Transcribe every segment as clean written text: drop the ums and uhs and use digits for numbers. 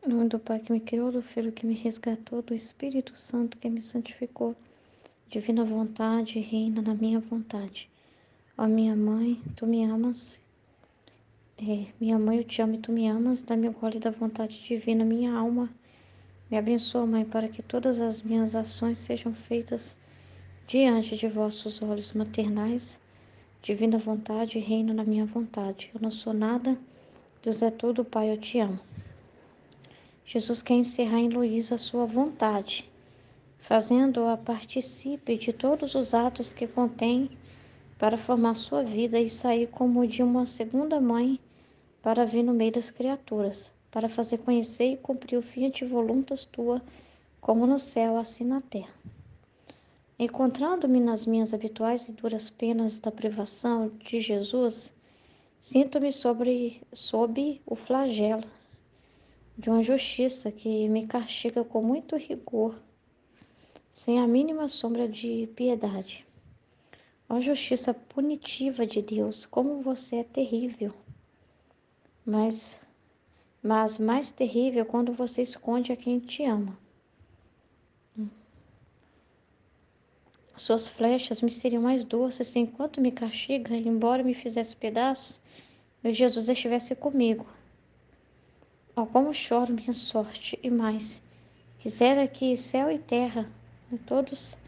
Em nome do Pai que me criou, do Filho que me resgatou, do Espírito Santo que me santificou. Divina vontade, reina na minha vontade. Ó minha mãe, tu me amas. Minha mãe, eu te amo e tu me amas. Dá-me o gole da vontade divina, minha alma. Me abençoa, Mãe, para que todas as minhas ações sejam feitas diante de vossos olhos maternais. Divina vontade, reina na minha vontade. Eu não sou nada, Deus é tudo, Pai, eu te amo. Jesus quer encerrar em Luísa a sua vontade, fazendo-a participe de todos os atos que contém para formar sua vida e sair como de uma segunda mãe para vir no meio das criaturas, para fazer conhecer e cumprir o fiat voluntas tua, como no céu, assim na terra. Encontrando-me nas minhas habituais e duras penas da privação de Jesus, sinto-me sob o flagelo de uma justiça que me castiga com muito rigor, sem a mínima sombra de piedade. Ó justiça punitiva de Deus, como você é terrível! Mas mais terrível quando você esconde a quem te ama. Suas flechas me seriam mais doces se enquanto me castiga, embora me fizesse pedaços, meu Jesus estivesse comigo. Oh, como choro minha sorte, e mais, quisera que céu e terra, todos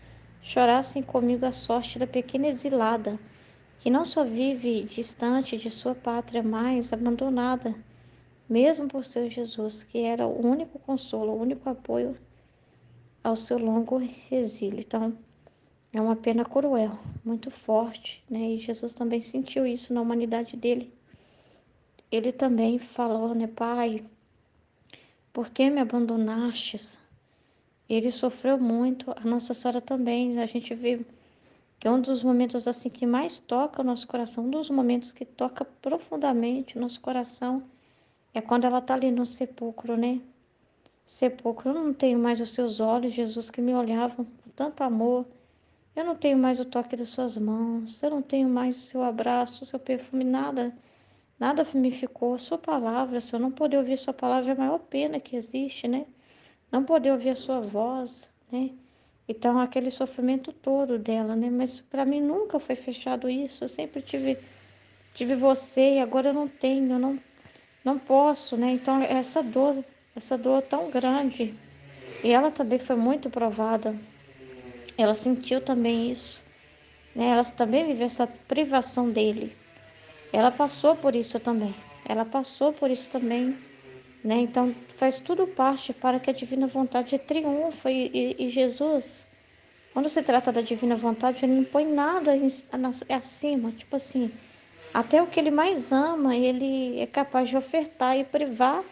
chorassem comigo a sorte da pequena exilada, que não só vive distante de sua pátria, mas abandonada, mesmo por seu Jesus, que era o único consolo, o único apoio ao seu longo exílio. Então, é uma pena cruel, muito forte, né? E Jesus também sentiu isso na humanidade dele. Ele também falou, né, Pai, por que me abandonastes? Ele sofreu muito, a Nossa Senhora também. A gente vê que é um dos momentos assim que mais toca o nosso coração, um dos momentos que toca profundamente o nosso coração, é quando ela está ali no sepulcro, né? Sepulcro, eu não tenho mais os seus olhos, Jesus, que me olhavam com tanto amor. Eu não tenho mais o toque das suas mãos, eu não tenho mais o seu abraço, o seu perfume, nada, nada me ficou. A sua palavra, se eu não poder ouvir sua palavra, é a maior pena que existe, né? Não poder ouvir a sua voz, né? Então, aquele sofrimento todo dela, né? Mas para mim nunca foi fechado isso. Eu sempre tive você e agora eu não tenho, eu não posso, né? Então, essa dor tão grande. E ela também foi muito provada. Ela sentiu também isso, né? Ela também viveu essa privação dele. Ela passou por isso também. Ela passou por isso também, né? Então, faz tudo parte para que a divina vontade triunfe. E Jesus, quando se trata da divina vontade, ele não põe nada acima. Tipo assim, até o que ele mais ama, ele é capaz de ofertar e privar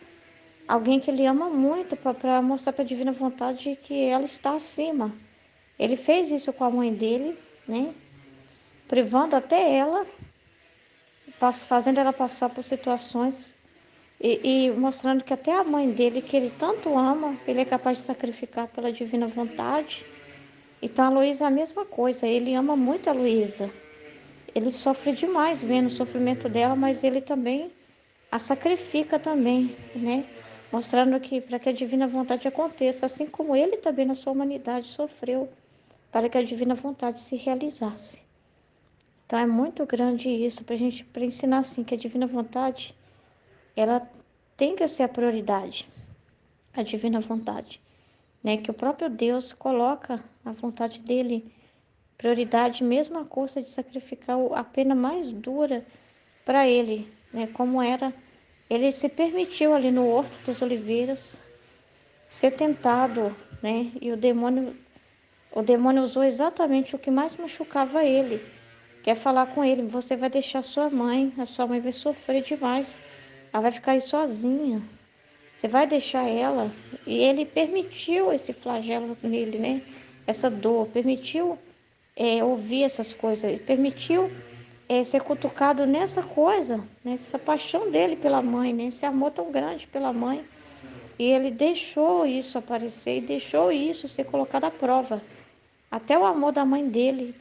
alguém que ele ama muito para mostrar para a divina vontade que ela está acima. Ele fez isso com a mãe dele, né? Privando até ela, fazendo ela passar por situações e mostrando que até a mãe dele, que ele tanto ama, ele é capaz de sacrificar pela divina vontade. Então a Luísa é a mesma coisa, ele ama muito a Luísa. Ele sofre demais vendo o sofrimento dela, mas ele também a sacrifica também, né? Mostrando que para que a divina vontade aconteça, assim como ele também na sua humanidade sofreu, para que a divina vontade se realizasse. Então é muito grande isso para ensinar assim que a divina vontade ela tem que ser a prioridade, a divina vontade, né? Que o próprio Deus coloca a vontade dele prioridade, mesmo à custa de sacrificar a pena mais dura para ele, né? Como era, ele se permitiu ali no Horto das Oliveiras ser tentado, né? E o demônio usou exatamente o que mais machucava ele. Quer falar com ele, você vai deixar sua mãe, a sua mãe vai sofrer demais, ela vai ficar aí sozinha. Você vai deixar ela? E ele permitiu esse flagelo nele, né? Essa dor, permitiu ouvir essas coisas, permitiu ser cutucado nessa coisa, né? Essa paixão dele pela mãe, né? Esse amor tão grande pela mãe. E ele deixou isso aparecer e deixou isso ser colocado à prova. Até o amor da mãe dele,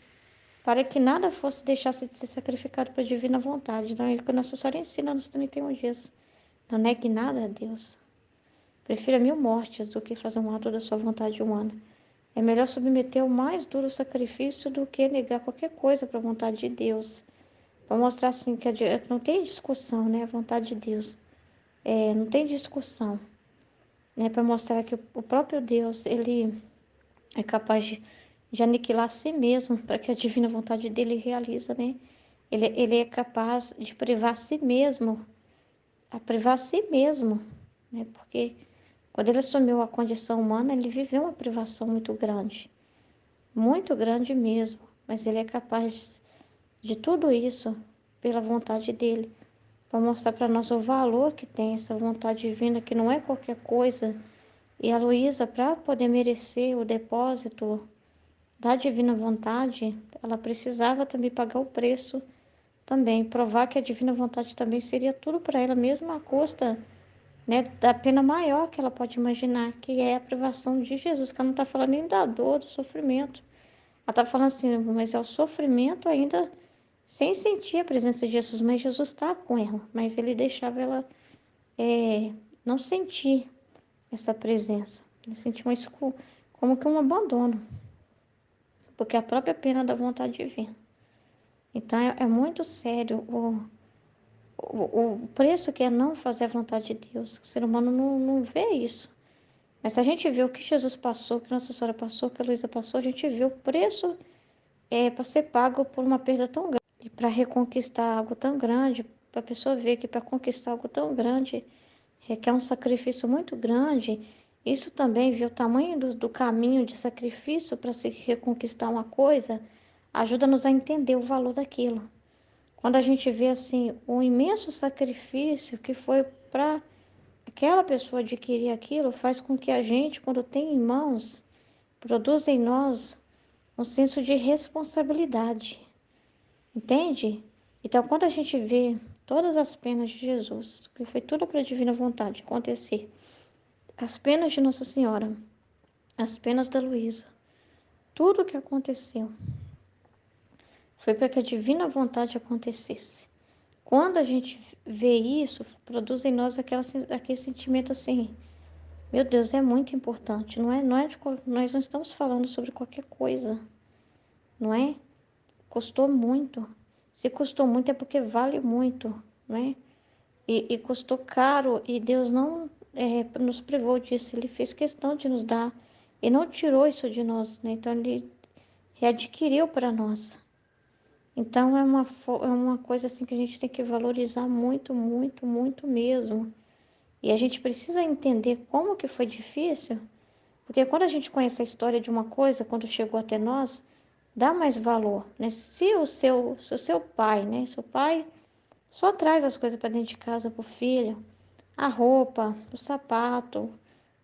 para que nada fosse deixasse de ser sacrificado para a divina vontade. Então, é o que Nossa Senhora ensina nos 31 dias. Não negue nada a Deus. Prefira 1000 mortes do que fazer um ato da sua vontade humana. É melhor submeter ao mais duro sacrifício do que negar qualquer coisa para a vontade de Deus. Para mostrar assim que não tem discussão, né? A vontade de Deus. Não tem discussão, né? Para mostrar que o próprio Deus, ele é capaz de aniquilar a si mesmo para que a divina vontade dele realiza, né? Ele é capaz de privar a si mesmo, né? Porque quando ele assumiu a condição humana, ele viveu uma privação muito grande mesmo, mas ele é capaz de tudo isso pela vontade dele, para mostrar para nós o valor que tem essa vontade divina, que não é qualquer coisa. E a Luísa, para poder merecer o depósito da divina vontade, ela precisava também pagar o preço também, provar que a divina vontade também seria tudo para ela, mesmo à custa, né, da pena maior que ela pode imaginar, que é a privação de Jesus, que ela não está falando nem da dor, do sofrimento. Ela está falando assim, mas é o sofrimento ainda sem sentir a presença de Jesus, mas Jesus está com ela, mas ele deixava ela não sentir essa presença, ele sentiu isso como que um abandono, porque é a própria pena da vontade divina. Então é muito sério o preço que é não fazer a vontade de Deus. O ser humano não vê isso. Mas se a gente vê o que Jesus passou, que Nossa Senhora passou, que a Luísa passou, a gente vê o preço para ser pago por uma perda tão grande. E para reconquistar algo tão grande, para a pessoa ver que para conquistar algo tão grande requer um sacrifício muito grande. Isso também, ver o tamanho do caminho de sacrifício para se reconquistar uma coisa, ajuda-nos a entender o valor daquilo. Quando a gente vê assim o imenso sacrifício que foi para aquela pessoa adquirir aquilo, faz com que a gente, quando tem em mãos, produza em nós um senso de responsabilidade, entende? Então, quando a gente vê todas as penas de Jesus, que foi tudo para a divina vontade acontecer, as penas de Nossa Senhora, as penas da Luísa, tudo o que aconteceu foi para que a divina vontade acontecesse. Quando a gente vê isso, produz em nós aquele sentimento assim, meu Deus, é muito importante, nós não estamos falando sobre qualquer coisa, não é? Custou muito. Se custou muito é porque vale muito, não é? E custou caro e Deus não nos privou disso, Ele fez questão de nos dar e não tirou isso de nós, né? Então Ele readquiriu para nós. Então é uma coisa assim que a gente tem que valorizar muito, muito, muito mesmo. E a gente precisa entender como que foi difícil, porque quando a gente conhece a história de uma coisa, quando chegou até nós, dá mais valor, né? Se o seu pai, né? Seu pai só traz as coisas para dentro de casa para o filho, a roupa, o sapato,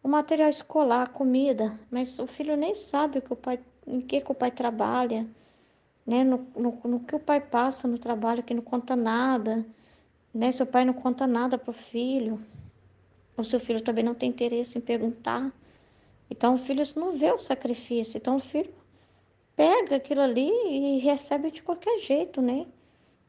o material escolar, a comida, mas o filho nem sabe em que o pai trabalha, né? No que o pai passa no trabalho, que não conta nada, né? Seu pai não conta nada para o filho, o seu filho também não tem interesse em perguntar. Então o filho não vê o sacrifício, então o filho pega aquilo ali e recebe de qualquer jeito, né?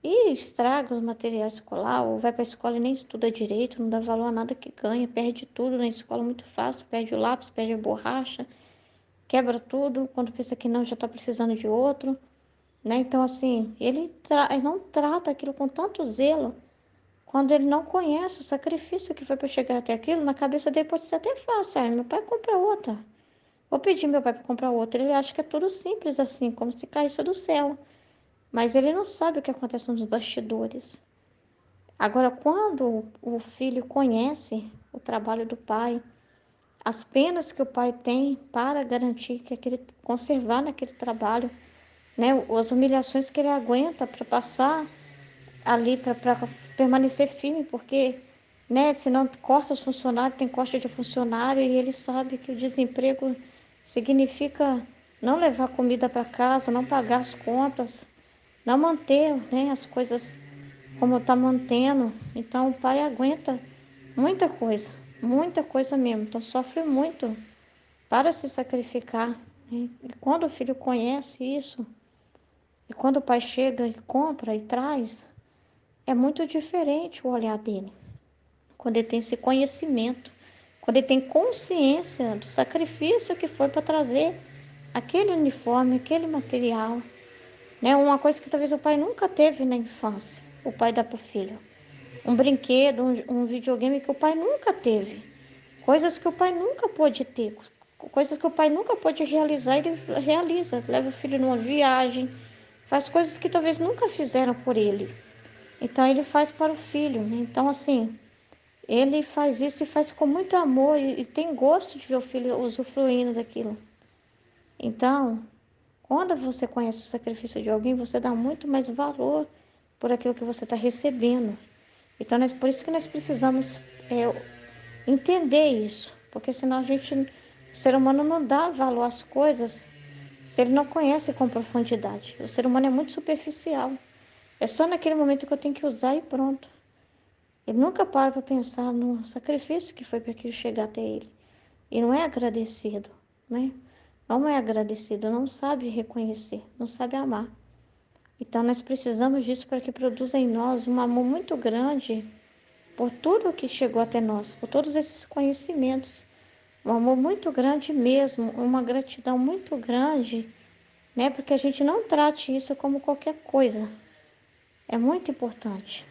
E estraga os materiais escolar, ou vai para a escola e nem estuda direito, não dá valor a nada que ganha, perde tudo na escola muito fácil, perde o lápis, perde a borracha, quebra tudo, quando pensa que não, já está precisando de outro, né? Então, assim, ele não trata aquilo com tanto zelo, quando ele não conhece o sacrifício que foi para chegar até aquilo, na cabeça dele pode ser até fácil, meu pai compra outra, vou pedir meu pai para comprar outra, ele acha que é tudo simples assim, como se caísse do céu, mas ele não sabe o que acontece nos bastidores. Agora, quando o filho conhece o trabalho do pai, as penas que o pai tem para garantir que conservar naquele trabalho, né, as humilhações que ele aguenta para passar ali, para permanecer firme, porque, né, senão corta os funcionários, tem corte de funcionário, e ele sabe que o desemprego significa não levar comida para casa, não pagar as contas, não manter, né, as coisas como está mantendo. Então, o pai aguenta muita coisa mesmo. Então, sofre muito para se sacrificar, né? E quando o filho conhece isso, e quando o pai chega e compra e traz, é muito diferente o olhar dele. Quando ele tem esse conhecimento, quando ele tem consciência do sacrifício que foi para trazer aquele uniforme, aquele material, né? Uma coisa que talvez o pai nunca teve na infância, o pai dá para o filho. Um brinquedo, um videogame que o pai nunca teve. Coisas que o pai nunca pôde ter, coisas que o pai nunca pôde realizar, ele realiza, leva o filho numa viagem, faz coisas que talvez nunca fizeram por ele. Então ele faz para o filho, né? Então assim, ele faz isso e faz com muito amor e tem gosto de ver o filho usufruindo daquilo. Então, quando você conhece o sacrifício de alguém, você dá muito mais valor por aquilo que você está recebendo. Então, por isso que nós precisamos entender isso, porque senão o ser humano não dá valor às coisas se ele não conhece com profundidade. O ser humano é muito superficial. É só naquele momento que eu tenho que usar e pronto. Ele nunca para pensar no sacrifício que foi para aquilo chegar até ele. E não é agradecido, né? Não é agradecido, não sabe reconhecer, não sabe amar. Então nós precisamos disso para que produza em nós um amor muito grande por tudo que chegou até nós, por todos esses conhecimentos. Um amor muito grande mesmo, uma gratidão muito grande, né? Porque a gente não trate isso como qualquer coisa. É muito importante.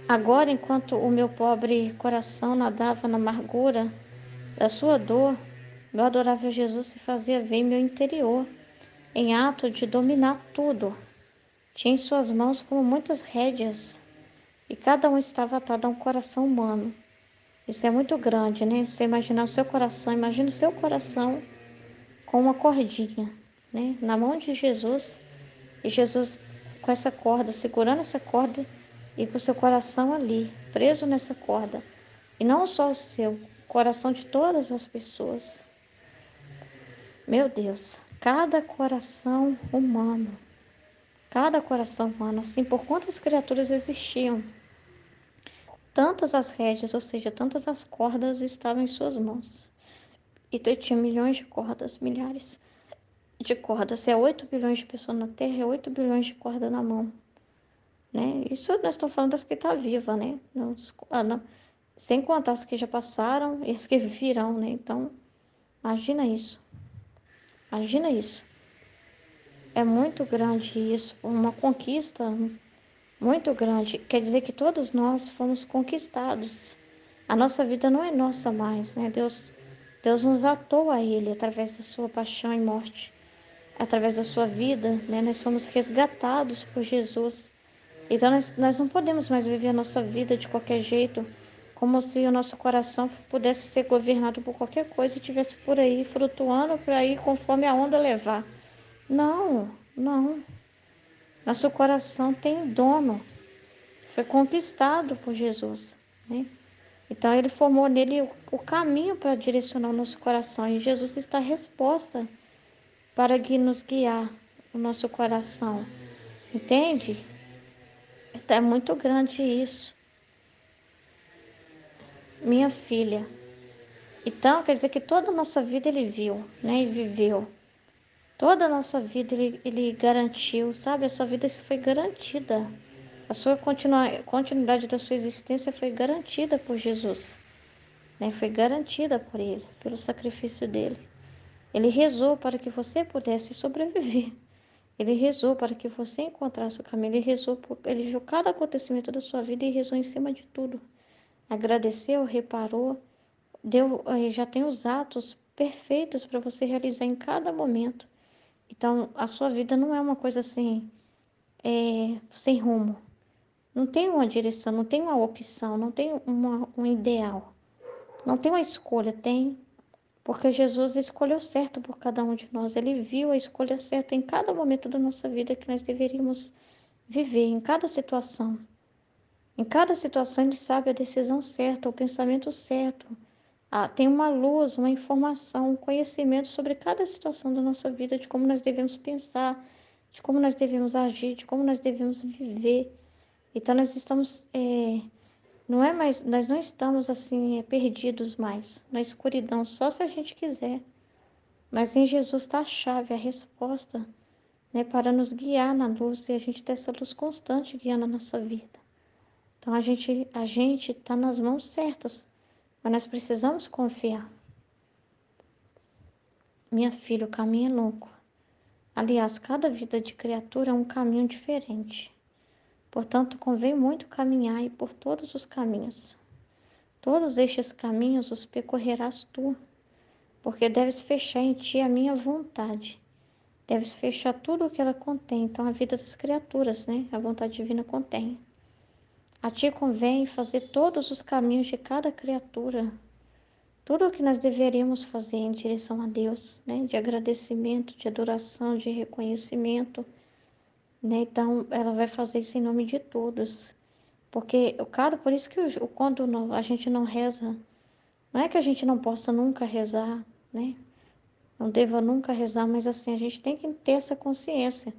Agora, enquanto o meu pobre coração nadava na amargura da sua dor, meu adorável Jesus se fazia ver em meu interior, em ato de dominar tudo. Tinha em suas mãos como muitas rédeas, e cada um estava atado a um coração humano. Isso é muito grande, né? Você imaginar o seu coração, imagina o seu coração com uma cordinha, né? Na mão de Jesus, e Jesus com essa corda, segurando essa corda e com o seu coração ali, preso nessa corda. E não só o seu, o coração de todas as pessoas. Meu Deus, cada coração humano, assim, por quantas criaturas existiam, tantas as rédeas, ou seja, tantas as cordas estavam em suas mãos. E tinha milhões de cordas, milhares de cordas. Se é 8 bilhões de pessoas na Terra, é 8 bilhões de cordas na mão, né? Isso nós estamos falando das que estão vivas, né? Não, sem contar as que já passaram e as que virão, né? Então, imagina isso. Imagina isso. É muito grande isso, uma conquista muito grande. Quer dizer que todos nós fomos conquistados. A nossa vida não é nossa mais, né? Deus nos atou a Ele através da sua paixão e morte. Através da sua vida, né? Nós somos resgatados por Jesus. Então nós não podemos mais viver a nossa vida de qualquer jeito, como se o nosso coração pudesse ser governado por qualquer coisa e estivesse por aí, flutuando por aí conforme a onda levar. Não, não. Nosso coração tem dono, foi conquistado por Jesus, né? Então ele formou nele o caminho para direcionar o nosso coração e Jesus está a resposta para nos guiar o nosso coração, entende? Então é muito grande isso, minha filha. Então quer dizer que toda a nossa vida ele viu, né? E viveu. Toda a nossa vida ele garantiu, sabe? A sua vida foi garantida. A sua continuidade da sua existência foi garantida por Jesus, né? Foi garantida por Ele, pelo sacrifício dele. Ele rezou para que você pudesse sobreviver. Ele rezou para que você encontrasse o caminho. Ele viu cada acontecimento da sua vida e rezou em cima de tudo. Agradeceu, reparou, já tem os atos perfeitos para você realizar em cada momento. Então, a sua vida não é uma coisa assim, sem rumo. Não tem uma direção, não tem uma opção, não tem um ideal. Não tem uma escolha, tem. Porque Jesus escolheu certo por cada um de nós. Ele viu a escolha certa em cada momento da nossa vida que nós deveríamos viver, em cada situação. Em cada situação, ele sabe a decisão certa, o pensamento certo. Tem uma luz, uma informação, um conhecimento sobre cada situação da nossa vida, de como nós devemos pensar, de como nós devemos agir, de como nós devemos viver. Então nós estamos, não é mais, nós não estamos assim perdidos mais na escuridão, só se a gente quiser. Mas em Jesus está a chave, a resposta, né, para nos guiar na luz e a gente ter essa luz constante guiando a nossa vida. Então a gente está nas mãos certas, Mas nós precisamos confiar. Minha filha, o caminho é longo. Aliás, cada vida de criatura é um caminho diferente. Portanto, convém muito caminhar e por todos os caminhos. Todos estes caminhos os percorrerás tu, porque deves fechar em ti a minha vontade. Deves fechar tudo o que ela contém. Então, a vida das criaturas, né? A vontade divina contém. A ti convém fazer todos os caminhos de cada criatura. Tudo o que nós deveríamos fazer em direção a Deus, né? De agradecimento, de adoração, de reconhecimento, né? Então, ela vai fazer isso em nome de todos. Porque por isso que quando a gente não reza, não é que a gente não possa nunca rezar, né? Não deva nunca rezar, mas assim, a gente tem que ter essa consciência.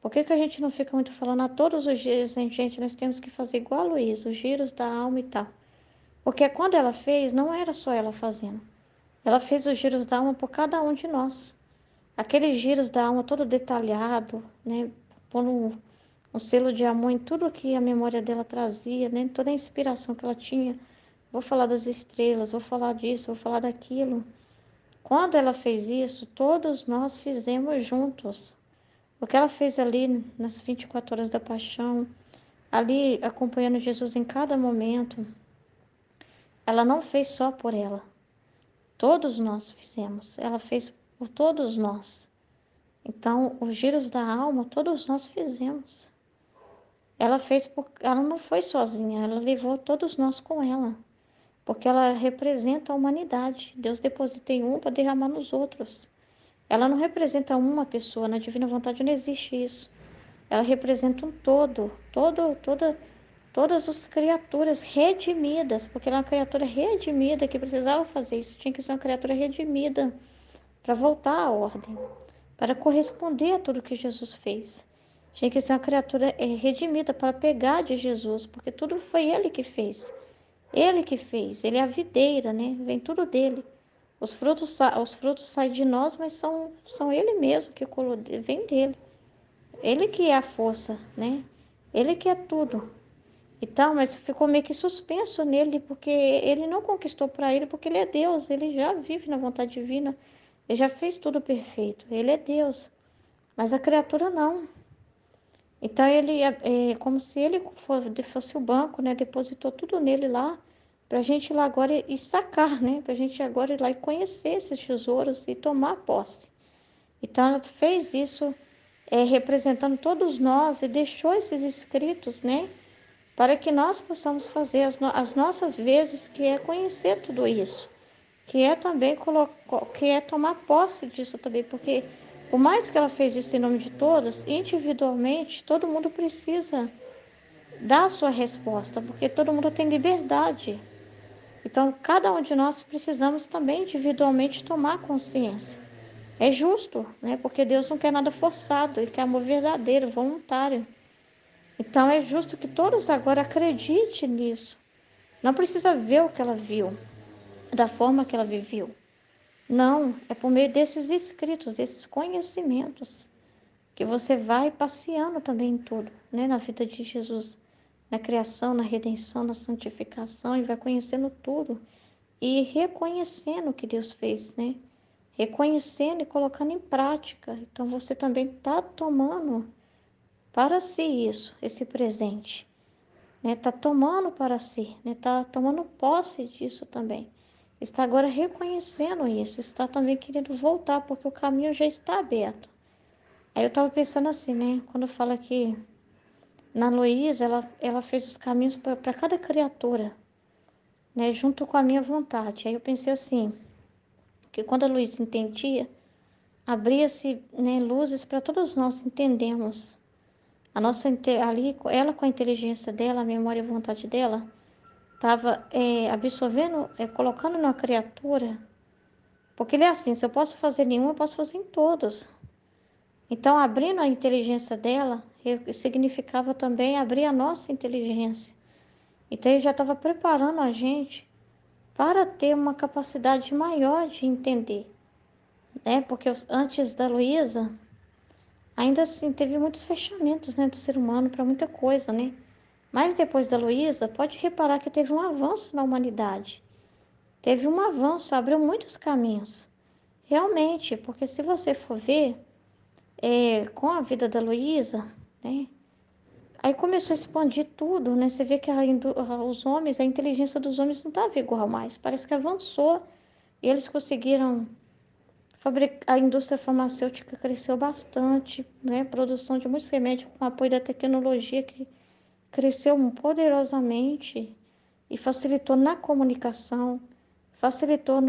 Por que que a gente não fica muito falando a todos os dias, hein, gente, nós temos que fazer igual a Luísa, os giros da alma e tal. Porque quando ela fez, não era só ela fazendo. Ela fez os giros da alma por cada um de nós. Aqueles giros da alma todo detalhado, né? Pondo um selo de amor em tudo que a memória dela trazia, né? Toda a inspiração que ela tinha. Vou falar das estrelas, vou falar disso, vou falar daquilo. Quando ela fez isso, todos nós fizemos juntos. O que ela fez ali nas 24 horas da paixão, ali acompanhando Jesus em cada momento, ela não fez só por ela. Todos nós fizemos. Ela fez por todos nós. Então, os giros da alma, todos nós fizemos. Ela não foi sozinha, ela levou todos nós com ela, porque ela representa a humanidade. Deus deposita em um para derramar nos outros. Ela não representa uma pessoa, na divina vontade não existe isso. Ela representa um todas as criaturas redimidas, porque ela é uma criatura redimida que precisava fazer isso, tinha que ser uma criatura redimida para voltar à ordem, para corresponder a tudo que Jesus fez. Tinha que ser uma criatura redimida para pegar de Jesus, porque tudo foi Ele que fez. Ele que fez, Ele é a videira, né? Vem tudo dele. Os frutos saem de nós, mas são Ele mesmo que colocou, vem dele. Ele que é a força, né? Ele que é tudo. Então, mas ficou meio que suspenso nele, porque ele não conquistou para ele, porque ele é Deus, ele já vive na vontade divina, ele já fez tudo perfeito, ele é Deus, mas a criatura não. Então, ele é como se ele fosse o banco, né? Depositou tudo nele lá, para a gente ir lá agora e sacar, né? Para a gente agora ir lá e conhecer esses tesouros e tomar posse. Então, ela fez isso representando todos nós e deixou esses escritos, né? Para que nós possamos fazer as nossas vezes, que é conhecer tudo isso, que é também que é tomar posse disso também, porque por mais que ela fez isso em nome de todos, individualmente, todo mundo precisa dar a sua resposta, porque todo mundo tem liberdade. Então, cada um de nós precisamos também individualmente tomar consciência. É justo, né? Porque Deus não quer nada forçado, Ele quer amor verdadeiro, voluntário. Então é justo que todos agora acreditem nisso. Não precisa ver o que ela viu, da forma que ela viveu. Não, é por meio desses escritos, desses conhecimentos, que você vai passeando também em tudo, né? Na vida de Jesus, na criação, na redenção, na santificação, e vai conhecendo tudo e reconhecendo o que Deus fez, né? Reconhecendo e colocando em prática. Então você também está tomando para si isso, esse presente, né? Está tomando para si, né? Está tomando posse disso também. Está agora reconhecendo isso, está também querendo voltar, porque o caminho já está aberto. Aí eu estava pensando assim, né? Quando fala que na Luísa, ela fez os caminhos para cada criatura, né? Junto com a minha vontade. Aí eu pensei assim, que quando a Luísa entendia, abria-se, né, luzes para todos nós entendermos. Ali, ela com a inteligência dela, a memória e a vontade dela, estava absorvendo, colocando na criatura, porque ele é assim, se eu posso fazer nenhum, eu posso fazer em todos. Então, abrindo a inteligência dela, significava também abrir a nossa inteligência. Então, ele já estava preparando a gente para ter uma capacidade maior de entender, né? Porque antes da Luísa, ainda assim, teve muitos fechamentos, né, do ser humano para muita coisa, né? Mas depois da Luísa, pode reparar que teve um avanço na humanidade. teve um avanço, abriu muitos caminhos. Realmente, porque se você for ver, com a vida da Luísa, né? Aí começou a expandir tudo, né? Você vê que os homens, a inteligência dos homens não estava igual mais. Parece que avançou e eles conseguiram fabricar. A indústria farmacêutica cresceu bastante, né? A produção de muitos remédios com o apoio da tecnologia que cresceu poderosamente e facilitou na comunicação, facilitou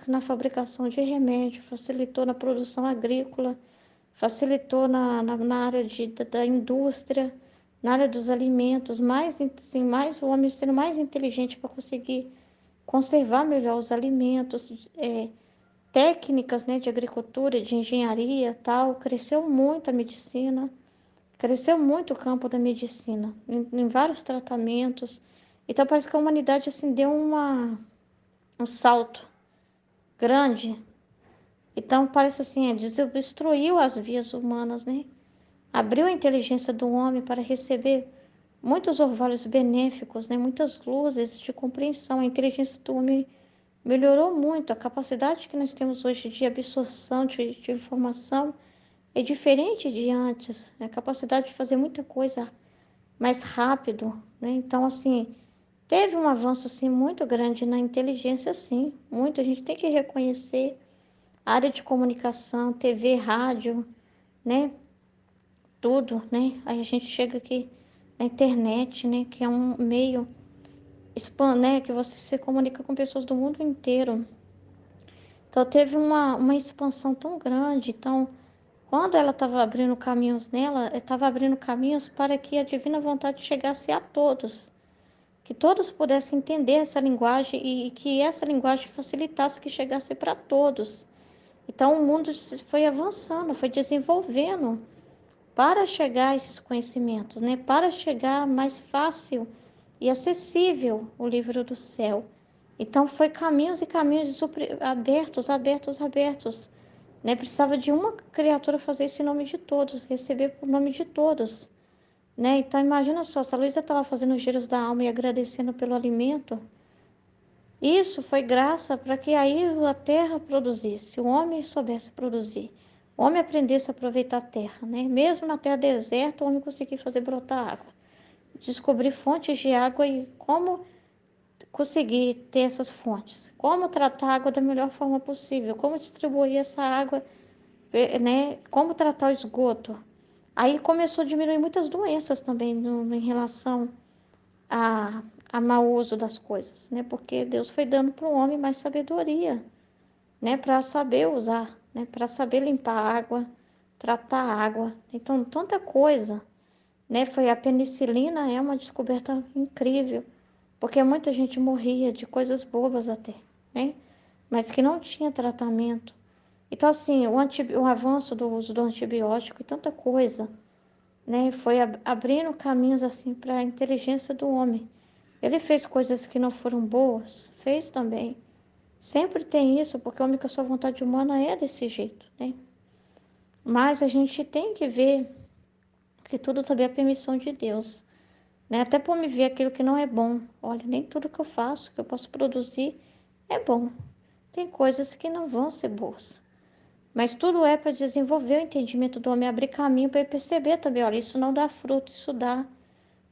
na fabricação de remédio, facilitou na produção agrícola, facilitou na área da indústria, na área dos alimentos, assim, mais o homem sendo mais inteligente para conseguir conservar melhor os alimentos, técnicas, né, de agricultura, de engenharia, tal, cresceu muito a medicina, cresceu muito o campo da medicina, em vários tratamentos. Então parece que a humanidade assim deu um salto grande. Então parece assim, desobstruiu as vias humanas, né? Abriu a inteligência do homem para receber muitos orvalhos benéficos, né? Muitas luzes de compreensão. A inteligência do homem melhorou muito. A capacidade que nós temos hoje de absorção de informação é diferente de antes. A capacidade de fazer muita coisa mais rápido, né? Então, assim, teve um avanço, assim, muito grande na inteligência, sim. Muito. A gente tem que reconhecer a área de comunicação, TV, rádio, né? Tudo, né? Aí a gente chega aqui na internet, né? Que é um meio né? Que você se comunica com pessoas do mundo inteiro. Então teve uma expansão tão grande. Então, quando ela estava abrindo caminhos nela, estava abrindo caminhos para que a divina vontade chegasse a todos. Que todos pudessem entender essa linguagem e que essa linguagem facilitasse que chegasse para todos. Então o mundo foi avançando, foi desenvolvendo para chegar a esses conhecimentos, né? Para chegar mais fácil e acessível o livro do céu. Então foi caminhos e caminhos abertos, abertos, abertos, né? Precisava de uma criatura fazer isso em nome de todos, receber por nome de todos, né? Então imagina só, se a Luísa está lá fazendo os giros da alma e agradecendo pelo alimento, isso foi graça para que aí a terra produzisse, o homem soubesse produzir, o homem aprendesse a aproveitar a terra, né? Mesmo na terra deserta, o homem conseguia fazer brotar água, descobrir fontes de água e como conseguir ter essas fontes, como tratar a água da melhor forma possível, como distribuir essa água, né? Como tratar o esgoto. Aí começou a diminuir muitas doenças também em relação a, a mau uso das coisas, né? Porque Deus foi dando para o homem mais sabedoria, né? Para saber usar, né? Para saber limpar a água, tratar a água. Então, tanta coisa, né? Foi a penicilina, é uma descoberta incrível, porque muita gente morria de coisas bobas até, né? Mas que não tinha tratamento. Então, assim, o avanço do uso do antibiótico e tanta coisa, né? Foi abrindo caminhos assim para a inteligência do homem. Ele fez coisas que não foram boas, fez também. Sempre tem isso, porque o homem com a sua vontade humana é desse jeito, né? Mas a gente tem que ver que tudo também é permissão de Deus, né? Até para me ver aquilo que não é bom. Olha, nem tudo que eu faço, que eu posso produzir, é bom. Tem coisas que não vão ser boas. Mas tudo é para desenvolver o entendimento do homem, abrir caminho para ele perceber também, olha, isso não dá fruto, isso dá.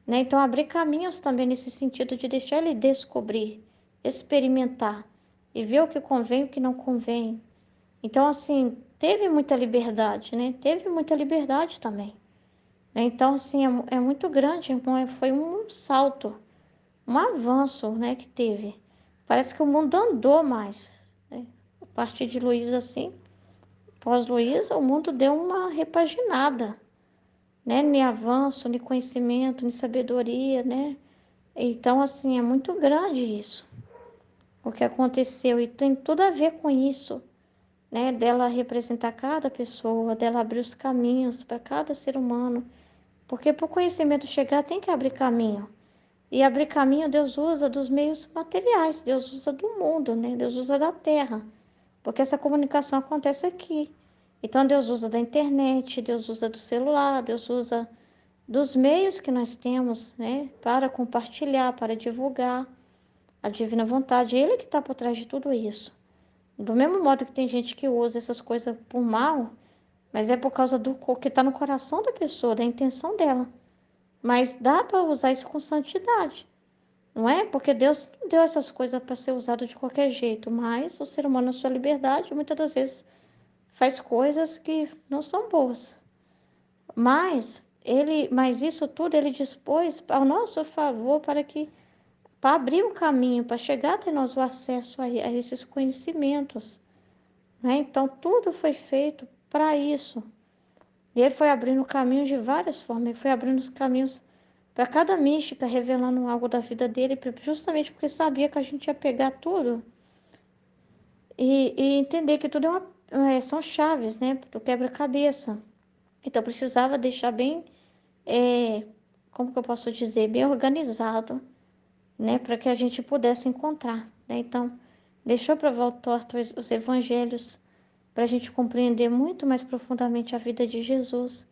Né? Então, abrir caminhos também nesse sentido de deixar ele descobrir, experimentar e ver o que convém e o que não convém. Então, assim, teve muita liberdade, né? Teve muita liberdade também. Né? Então, assim, é muito grande, foi um salto, um avanço, né, que teve. Parece que o mundo andou mais, né? A partir de Luísa, assim, pós-Luísa, o mundo deu uma repaginada, né? Nem avanço, nem conhecimento, nem sabedoria, né? Então, assim, é muito grande isso, o que aconteceu, e tem tudo a ver com isso, né? Dela representar cada pessoa, dela abrir os caminhos para cada ser humano, porque para o conhecimento chegar tem que abrir caminho. E abrir caminho Deus usa dos meios materiais, Deus usa do mundo, né? Deus usa da terra, porque essa comunicação acontece aqui. Então Deus usa da internet, Deus usa do celular, Deus usa dos meios que nós temos, né, para compartilhar, para divulgar. a divina vontade, Ele que está por trás de tudo isso. Do mesmo modo que tem gente que usa essas coisas por mal, mas é por causa do que está no coração da pessoa, da intenção dela. Mas dá para usar isso com santidade, não é? Porque Deus não deu essas coisas para ser usado de qualquer jeito, mas o ser humano, na sua liberdade, muitas das vezes faz coisas que não são boas. Mas isso tudo ele dispôs ao nosso favor para abrir o caminho, para chegar até nós o acesso a esses conhecimentos, né? Então tudo foi feito para isso. E ele foi abrindo caminhos de várias formas, ele foi abrindo os caminhos para cada mística, revelando algo da vida dele, justamente porque sabia que a gente ia pegar tudo e entender que tudo são chaves, né, do quebra-cabeça. Então precisava deixar bem, como que eu posso dizer, bem organizado, né, para que a gente pudesse encontrar, né? Então deixou para voltar os evangelhos para a gente compreender muito mais profundamente a vida de Jesus.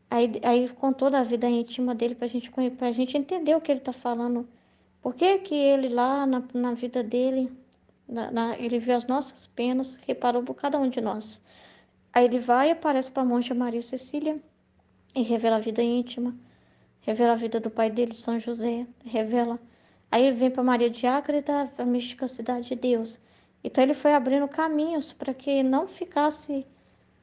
Aí com toda a vida íntima dele para a gente entender o que ele está falando. Por que que ele lá na vida dele, ele viu as nossas penas, reparou por cada um de nós. Aí ele vai e aparece para a monja Maria Cecília e revela a vida íntima, revela a vida do pai dele, São José, revela. Aí ele vem para Maria de Ágreda, a mística cidade de Deus. Então ele foi abrindo caminhos para que não ficasse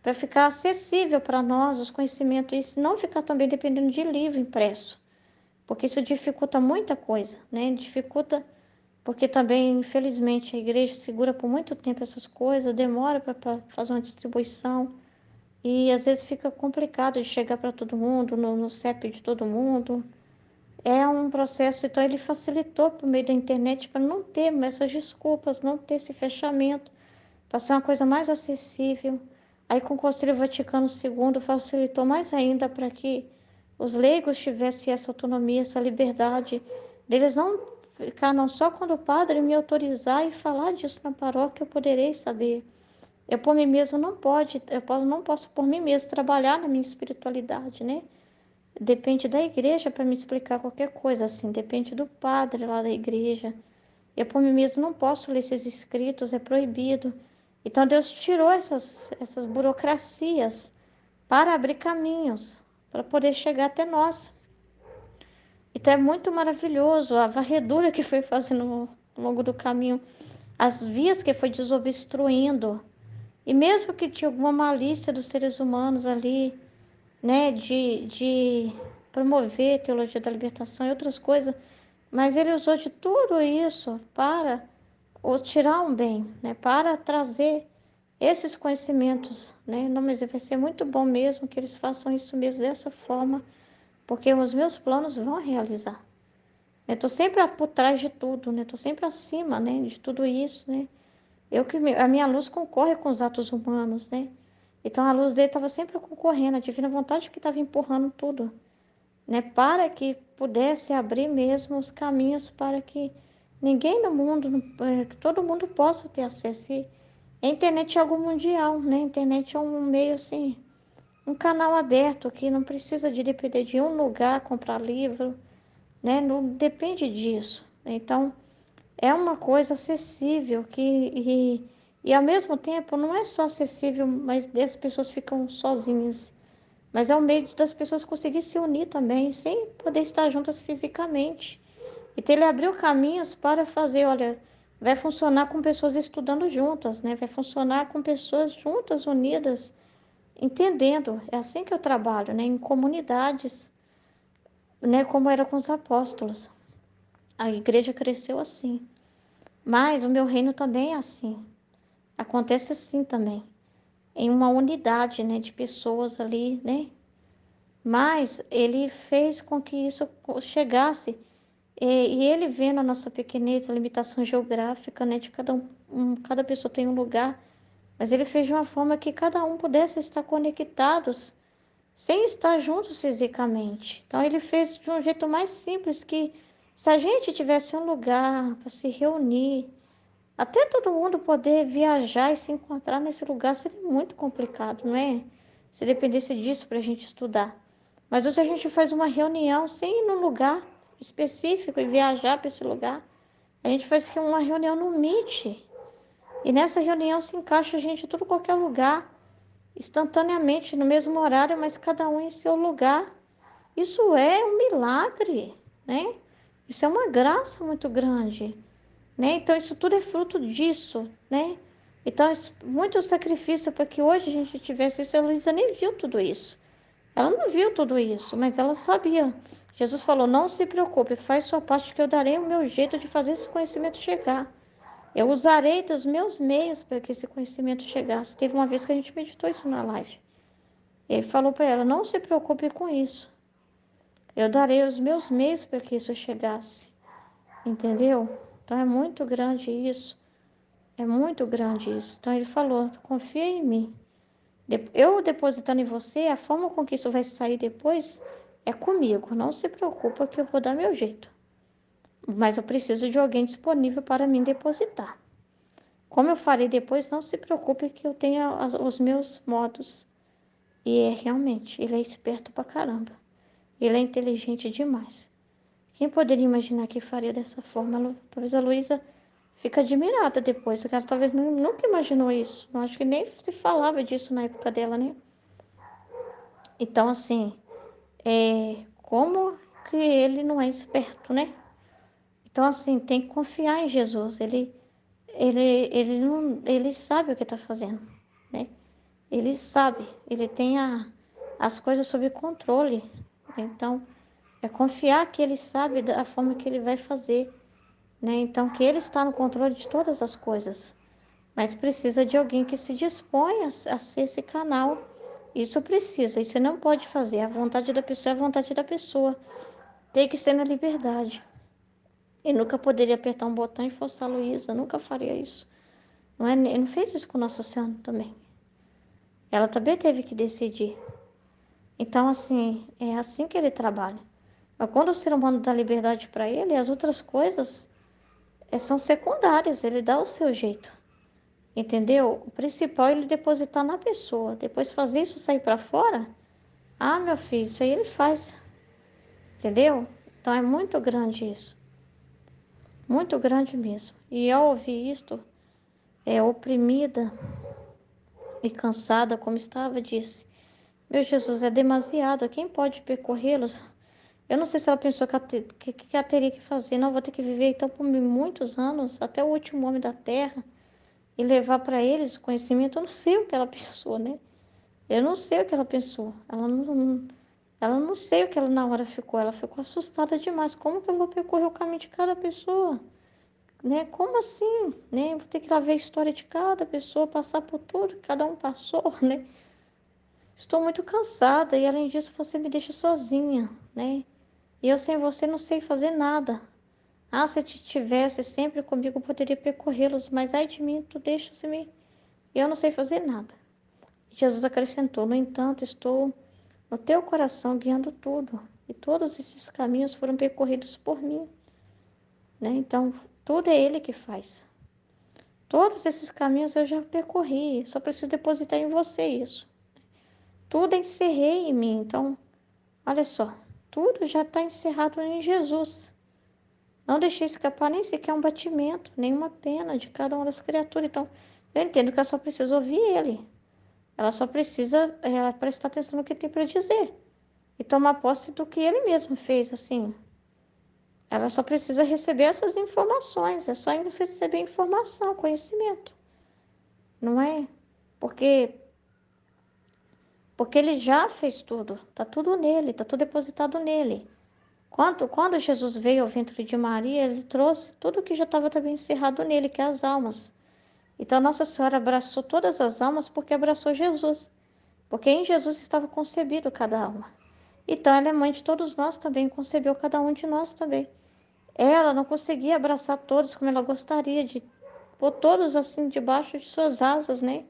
para ficar acessível para nós os conhecimentos e não ficar também dependendo de livro impresso, porque isso dificulta muita coisa, né? Dificulta porque também, infelizmente, a igreja segura por muito tempo essas coisas, demora para fazer uma distribuição e às vezes fica complicado de chegar para todo mundo, no CEP de todo mundo. É um processo, então ele facilitou por meio da internet para não ter essas desculpas, não ter esse fechamento, para ser uma coisa mais acessível. Aí com o Concílio Vaticano II facilitou mais ainda para que os leigos tivessem essa autonomia, essa liberdade, deles não ficar não só quando o padre me autorizar e falar disso na paróquia eu poderei saber. Eu por mim mesmo não posso por mim mesmo trabalhar na minha espiritualidade, né? Depende da igreja para me explicar qualquer coisa assim, depende do padre lá da igreja. Eu por mim mesmo não posso ler esses escritos, é proibido. Então Deus tirou essas burocracias para abrir caminhos, para poder chegar até nós. Então é muito maravilhoso a varredura que foi fazendo ao longo do caminho, as vias que foi desobstruindo. E mesmo que tinha alguma malícia dos seres humanos ali, né, de promover a teologia da libertação e outras coisas, mas ele usou de tudo isso para tirar um bem, né, para trazer esses conhecimentos, né? Não, mas vai ser muito bom mesmo que eles façam isso mesmo dessa forma, porque os meus planos vão realizar. Eu tô sempre por trás de tudo, né? Tô sempre acima, né, de tudo isso, né? A minha luz concorre com os atos humanos, né? Então a luz dele estava sempre concorrendo, a divina vontade que estava empurrando tudo, né? Para que pudesse abrir mesmo os caminhos para que ninguém no mundo, que todo mundo possa ter acesso. E a internet é algo mundial, né? A internet é um meio assim, um canal aberto que não precisa de depender de um lugar comprar livro, né? Não depende disso. Então é uma coisa acessível e ao mesmo tempo não é só acessível, mas as pessoas ficam sozinhas. Mas é um meio das pessoas conseguirem se unir também, sem poder estar juntas fisicamente. Então ele abriu caminhos para fazer, olha, vai funcionar com pessoas estudando juntas, né? Vai funcionar com pessoas juntas, unidas, entendendo. É assim que eu trabalho, né? Em comunidades, né? Como era com os apóstolos. A igreja cresceu assim. Mas o meu reino também é assim. Acontece assim também. Em uma unidade, né? De pessoas ali, né? Mas ele fez com que isso chegasse. E ele vendo a nossa pequenez, a limitação geográfica, né, de cada pessoa tem um lugar, mas ele fez de uma forma que cada um pudesse estar conectados, sem estar juntos fisicamente. Então ele fez de um jeito mais simples que se a gente tivesse um lugar para se reunir, até todo mundo poder viajar e se encontrar nesse lugar seria muito complicado, não é? Se dependesse disso para a gente estudar. Mas hoje a gente faz uma reunião sem ir num lugar específico e viajar para esse lugar. A gente faz aqui uma reunião no Meet. E nessa reunião se encaixa a gente em tudo qualquer lugar, instantaneamente, no mesmo horário, mas cada um em seu lugar. Isso é um milagre, né? Isso é uma graça muito grande, né? Então, isso tudo é fruto disso, né? Então, muito sacrifício para que hoje a gente tivesse isso. A Luísa nem viu tudo isso. Ela não viu tudo isso, mas ela sabia. Jesus falou: não se preocupe, faz sua parte que eu darei o meu jeito de fazer esse conhecimento chegar. Eu usarei dos meus meios para que esse conhecimento chegasse. Teve uma vez que a gente meditou isso na live. Ele falou para ela: não se preocupe com isso. Eu darei os meus meios para que isso chegasse. Entendeu? Então é muito grande isso. É muito grande isso. Então ele falou: confia em mim. Eu depositando em você, a forma com que isso vai sair depois é comigo. Não se preocupa que eu vou dar meu jeito. Mas eu preciso de alguém disponível para mim depositar. Como eu farei depois, não se preocupe que eu tenho os meus modos. E é realmente, ele é esperto pra caramba. Ele é inteligente demais. Quem poderia imaginar que faria dessa forma? Talvez a Luísa fique admirada depois. Ela talvez nunca imaginou isso. Não acho que nem se falava disso na época dela, né? Então, assim, como que ele não é esperto, né? Então, assim, tem que confiar em Jesus. Ele sabe o que está fazendo, né? Ele sabe, ele tem as coisas sob controle. Então, é confiar que ele sabe da forma que ele vai fazer, né? Então, que ele está no controle de todas as coisas. Mas precisa de alguém que se dispõe a ser esse canal. Isso precisa, isso não pode fazer. A vontade da pessoa é a vontade da pessoa. Tem que ser na liberdade. E nunca poderia apertar um botão e forçar a Luísa, nunca faria isso. Não é, ele não fez isso com Nossa Senhora também. Ela também teve que decidir. Então, assim, é assim que ele trabalha. Mas quando o ser humano dá liberdade para ele, as outras coisas são secundárias, ele dá o seu jeito. Entendeu? O principal é ele depositar na pessoa. Depois fazer isso sair para fora, ah, meu filho, isso aí ele faz. Entendeu? Então é muito grande isso. Muito grande mesmo. E ao ouvir isto, oprimida e cansada como estava, disse: meu Jesus, é demasiado. Quem pode percorrê-los? Eu não sei se ela pensou que ela teria que fazer. Não, vou ter que viver então por muitos anos, até o último homem da terra, e levar para eles o conhecimento. Eu não sei o que ela pensou, né? Eu não sei o que ela pensou. Ela não sei o que ela na hora ficou. Ela ficou assustada demais. Como que eu vou percorrer o caminho de cada pessoa? Né? Como assim? Né? Vou ter que lá ver a história de cada pessoa, passar por tudo que cada um passou, né? Estou muito cansada e além disso você me deixa sozinha, né? E eu sem você não sei fazer nada. Ah, se te tivesse sempre comigo, eu poderia percorrê-los, mas ai de mim, tu deixas-me. Eu não sei fazer nada. Jesus acrescentou: no entanto, estou no teu coração guiando tudo, e todos esses caminhos foram percorridos por mim, né? Então, tudo é Ele que faz. Todos esses caminhos eu já percorri, só preciso depositar em você isso. Tudo encerrei em mim, então, olha só, tudo já está encerrado em Jesus. Não deixei escapar nem sequer um batimento, nenhuma pena de cada uma das criaturas. Então, eu entendo que ela só precisa ouvir Ele. Ela só precisa prestar atenção no que tem para dizer e tomar posse do que Ele mesmo fez, assim. Ela só precisa receber essas informações, é só receber informação, conhecimento, não é? Porque ele já fez tudo, está tudo nele, está tudo depositado nele. Quando Jesus veio ao ventre de Maria, ele trouxe tudo que já estava também encerrado nele, que é as almas. Então Nossa Senhora abraçou todas as almas porque abraçou Jesus, porque em Jesus estava concebido cada alma. Então ela é mãe de todos nós também, concebeu cada um de nós também. Ela não conseguia abraçar todos como ela gostaria de pôr todos assim debaixo de suas asas, né?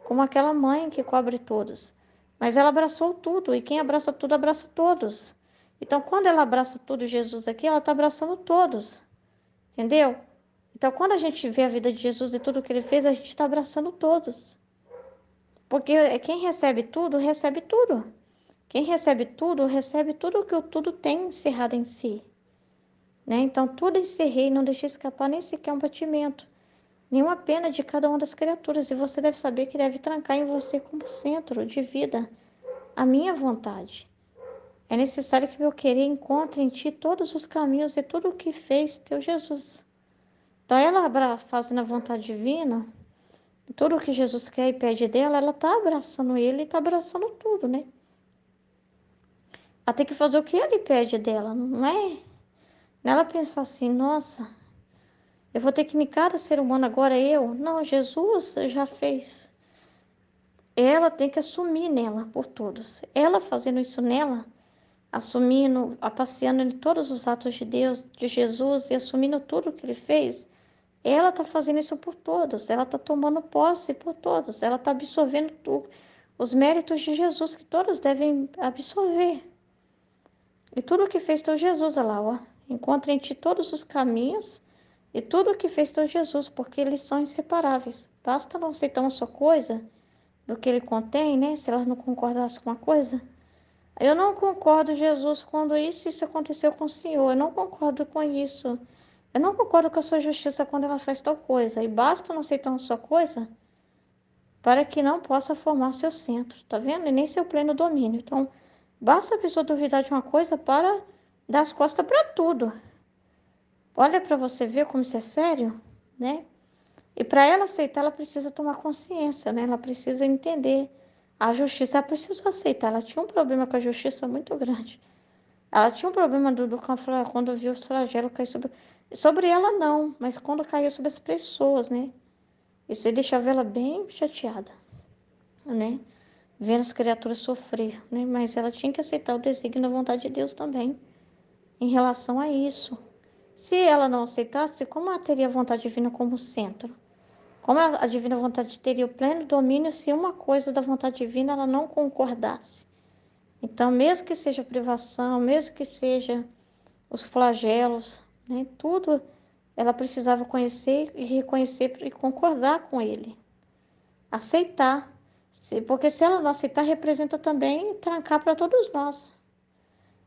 Como aquela mãe que cobre todos. Mas ela abraçou tudo, e quem abraça tudo, abraça todos. Então, quando ela abraça tudo, Jesus aqui, ela está abraçando todos. Entendeu? Então, quando a gente vê a vida de Jesus e tudo que ele fez, a gente está abraçando todos. Porque quem recebe tudo, recebe tudo. Quem recebe tudo, recebe tudo que o tudo tem encerrado em si. né? Então, tudo encerrei, não deixei escapar nem sequer um batimento, nenhuma pena de cada uma das criaturas. E você deve saber que deve trancar em você como centro de vida a minha vontade. É necessário que meu querer encontre em ti todos os caminhos e tudo o que fez teu Jesus. Então, ela fazendo a vontade divina, tudo o que Jesus quer e pede dela, ela está abraçando ele e está abraçando tudo, né? Ela tem que fazer o que ele pede dela, não é? Ela pensar assim, nossa, eu vou ter que em cada ser humano agora eu. Não, Jesus já fez. Ela tem que assumir nela por todos. Ela fazendo isso nela, assumindo, passeando em todos os atos de Deus, de Jesus e assumindo tudo que ele fez. Ela está fazendo isso por todos. Ela está tomando posse por todos. Ela está absorvendo os méritos de Jesus que todos devem absorver. E tudo o que fez teu Jesus, olha lá, ó. Encontra em ti todos os caminhos e tudo o que fez teu Jesus, porque eles são inseparáveis. Basta não aceitar uma só coisa do que ele contém, né? Se elas não concordassem com uma coisa. Eu não concordo, Jesus, quando isso aconteceu com o Senhor. Eu não concordo com isso. Eu não concordo com a sua justiça quando ela faz tal coisa. E basta não aceitar uma só coisa para que não possa formar seu centro, tá vendo? E nem seu pleno domínio. Então, basta a pessoa duvidar de uma coisa para dar as costas para tudo. Olha para você ver como isso é sério, né? E para ela aceitar, ela precisa tomar consciência, né? Ela precisa entender a justiça. Ela precisou aceitar. Ela tinha um problema com a justiça muito grande. Ela tinha um problema do quando viu os flagelos cair sobre ela, não, mas quando caiu sobre as pessoas, né? Isso aí deixava ela bem chateada, né? Vendo as criaturas sofrer, né? Mas ela tinha que aceitar o desígnio da vontade de Deus também, em relação a isso. Se ela não aceitasse, como ela teria a vontade divina como centro? Como a divina vontade teria o pleno domínio se uma coisa da vontade divina ela não concordasse? Então, mesmo que seja privação, mesmo que seja os flagelos, né, tudo ela precisava conhecer e reconhecer e concordar com ele. Aceitar. Porque se ela não aceitar, representa também trancar para todos nós.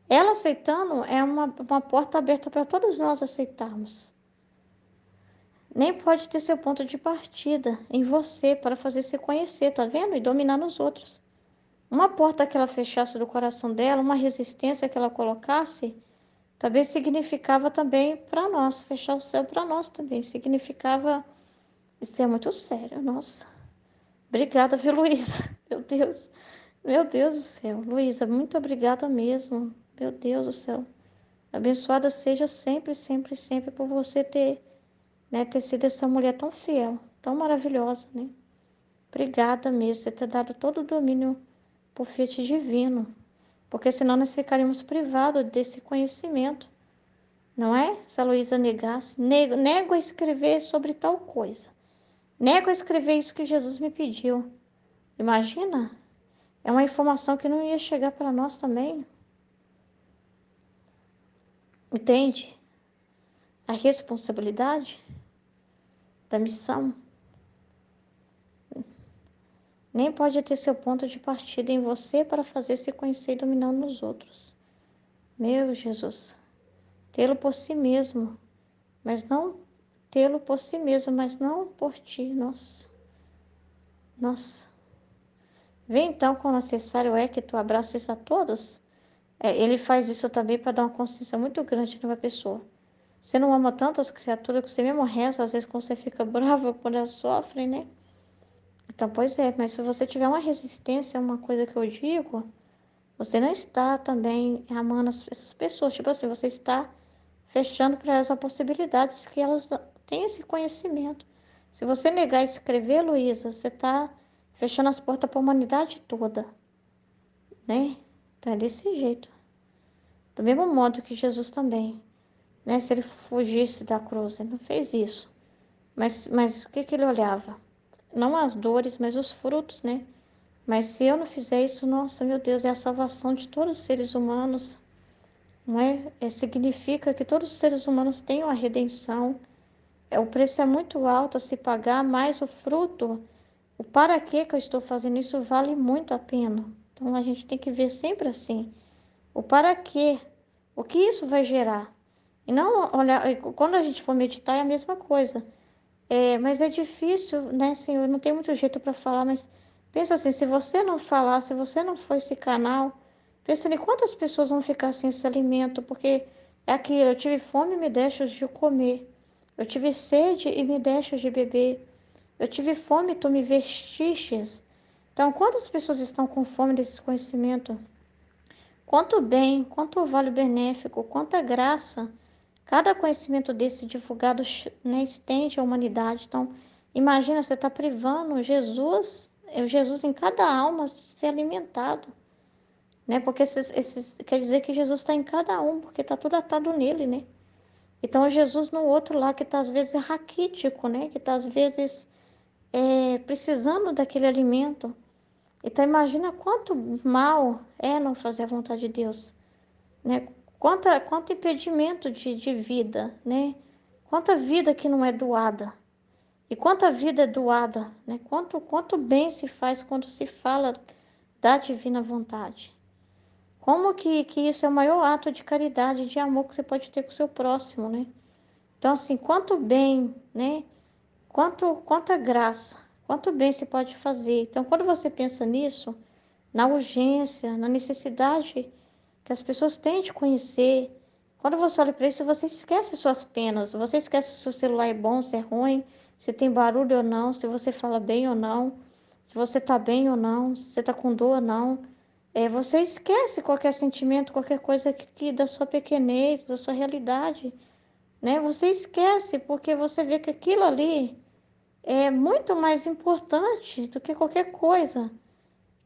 Ela aceitando é uma porta aberta para todos nós aceitarmos. Nem pode ter seu ponto de partida em você para fazer se conhecer, tá vendo? E dominar nos outros. Uma porta que ela fechasse do coração dela, uma resistência que ela colocasse, também significava também para nós, fechar o céu para nós também. Significava, isso é muito sério, nossa. Obrigada, viu, Luísa? Meu Deus do céu. Luísa, muito obrigada mesmo. Meu Deus do céu. Abençoada seja sempre, sempre, sempre por você ter sido essa mulher tão fiel, tão maravilhosa, né? Obrigada mesmo, você ter dado todo o domínio por Fiat divino, porque senão nós ficaríamos privados desse conhecimento, não é? Se a Luísa negasse, nego a escrever sobre tal coisa, nego a escrever isso que Jesus me pediu. Imagina, é uma informação que não ia chegar para nós também, entende? A responsabilidade da missão nem pode ter seu ponto de partida em você para fazer se conhecer e dominar nos outros. Meu Jesus, tê-lo por si mesmo, mas não tê-lo por si mesmo, mas não por ti. Nossa, nossa. Vê então quão necessário é que tu abraces a todos. Ele faz isso também para dar uma consciência muito grande numa pessoa. Você não ama tanto as criaturas que você mesmo reza, às vezes quando você fica bravo quando elas sofrem, né? Então, pois é, mas se você tiver uma resistência a uma coisa que eu digo, você não está também amando essas pessoas. Tipo assim, você está fechando para elas a possibilidade que elas tenham esse conhecimento. Se você negar escrever, Luísa, você está fechando as portas para a humanidade toda, né? Então é desse jeito. Do mesmo modo que Jesus também, né? Se ele fugisse da cruz, ele não fez isso. Mas o que que ele olhava? Não as dores, mas os frutos, né? Mas se eu não fizer isso, nossa, meu Deus, é a salvação de todos os seres humanos, não é? Significa que todos os seres humanos têm uma redenção. O preço é muito alto a se pagar, mas o fruto, o para que eu estou fazendo isso vale muito a pena. Então a gente tem que ver sempre assim, o para quê, o que isso vai gerar. E não olhar, quando a gente for meditar é a mesma coisa. Mas é difícil, né, Senhor? Não tem muito jeito para falar, mas pensa assim, se você não falar, se você não for esse canal, pensa em quantas pessoas vão ficar sem esse alimento, porque é aquilo, eu tive fome e me deixas de comer. Eu tive sede e me deixas de beber. Eu tive fome e tu me vestistes. Então, quantas pessoas estão com fome desse conhecimento? Quanto bem, quanto vale benéfico, quanta graça. Cada conhecimento desse divulgado, né, estende à humanidade. Então, imagina, você está privando Jesus, o Jesus em cada alma ser alimentado, né? Porque quer dizer que Jesus está em cada um, porque está tudo atado nele, né? Então, Jesus no outro lá, que está às vezes raquítico, né? Que está às vezes precisando daquele alimento. Então, imagina quanto mal é não fazer a vontade de Deus, né? Quanto impedimento de vida, né? Quanta vida que não é doada. E quanta vida é doada, né? Quanto bem se faz quando se fala da divina vontade. Como que isso é o maior ato de caridade, de amor que você pode ter com o seu próximo, né? Então, assim, quanto bem, né? Quanta graça, quanto bem se pode fazer. Então, quando você pensa nisso, na urgência, na necessidade que as pessoas têm de conhecer. Quando você olha para isso, você esquece suas penas, você esquece se o celular é bom, se é ruim, se tem barulho ou não, se você fala bem ou não, se você está bem ou não, se você está com dor ou não. Você esquece qualquer sentimento, qualquer coisa que da sua pequenez, da sua realidade, né? Você esquece porque você vê que aquilo ali é muito mais importante do que qualquer coisa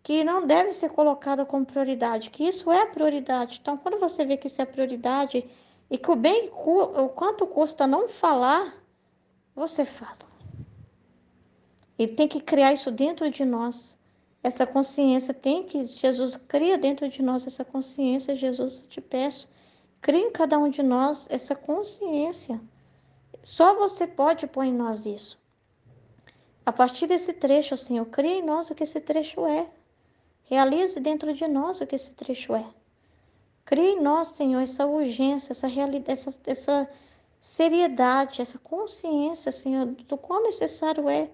que não deve ser colocada como prioridade, que isso é a prioridade. Então, quando você vê que isso é a prioridade e que o quanto custa não falar, você fala. E tem que criar isso dentro de nós. Essa consciência Jesus cria dentro de nós essa consciência, Jesus, eu te peço, cria em cada um de nós essa consciência. Só você pode pôr em nós isso. A partir desse trecho, Senhor, cria em nós o que esse trecho é. Realize dentro de nós o que esse trecho é. Crie em nós, Senhor, essa urgência, essa realidade, essa seriedade, essa consciência, Senhor, do quão necessário é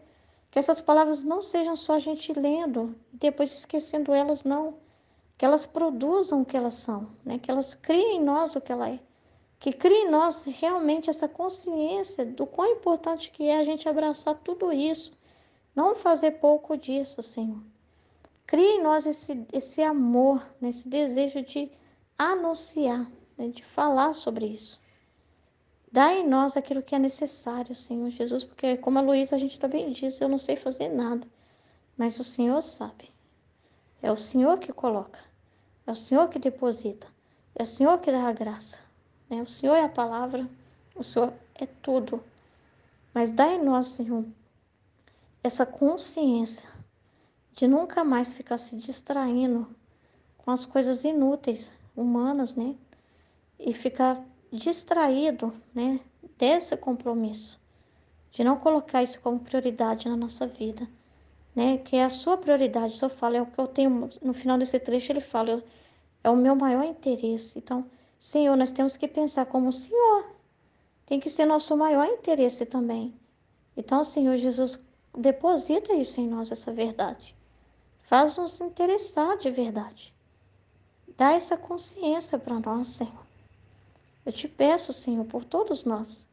que essas palavras não sejam só a gente lendo e depois esquecendo elas, não. Que elas produzam o que elas são, né? Que elas criem em nós o que ela é. Que crie em nós realmente essa consciência do quão importante que é a gente abraçar tudo isso. Não fazer pouco disso, Senhor. Crie em nós esse amor, né, esse desejo de anunciar, né, de falar sobre isso. Dá em nós aquilo que é necessário, Senhor Jesus, porque como a Luísa a gente também diz, eu não sei fazer nada, mas o Senhor sabe. É o Senhor que coloca, é o Senhor que deposita, é o Senhor que dá a graça, né? O Senhor é a palavra, o Senhor é tudo. Mas dá em nós, Senhor, essa consciência de nunca mais ficar se distraindo com as coisas inúteis, humanas, né? E ficar distraído, né? Desse compromisso, de não colocar isso como prioridade na nossa vida, né? Que é a sua prioridade. Se eu falo, é o que eu tenho, no final desse trecho ele fala, é o meu maior interesse. Então, Senhor, nós temos que pensar como o Senhor, tem que ser nosso maior interesse também. Então, Senhor Jesus, deposita isso em nós, essa verdade. Faz-nos interessar de verdade. Dá essa consciência para nós, Senhor. Eu te peço, Senhor, por todos nós.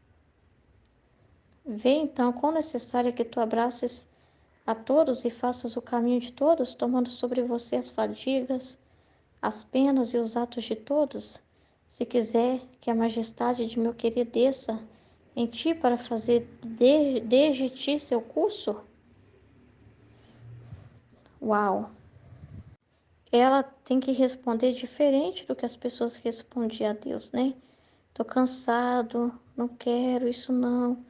Vê então quão necessário é que tu abraces a todos e faças o caminho de todos, tomando sobre você as fadigas, as penas e os atos de todos, se quiser que a majestade de meu querido desça em ti para fazer desde ti seu curso. Uau! Ela tem que responder diferente do que as pessoas respondiam a Deus, né? Tô cansado, não quero isso não.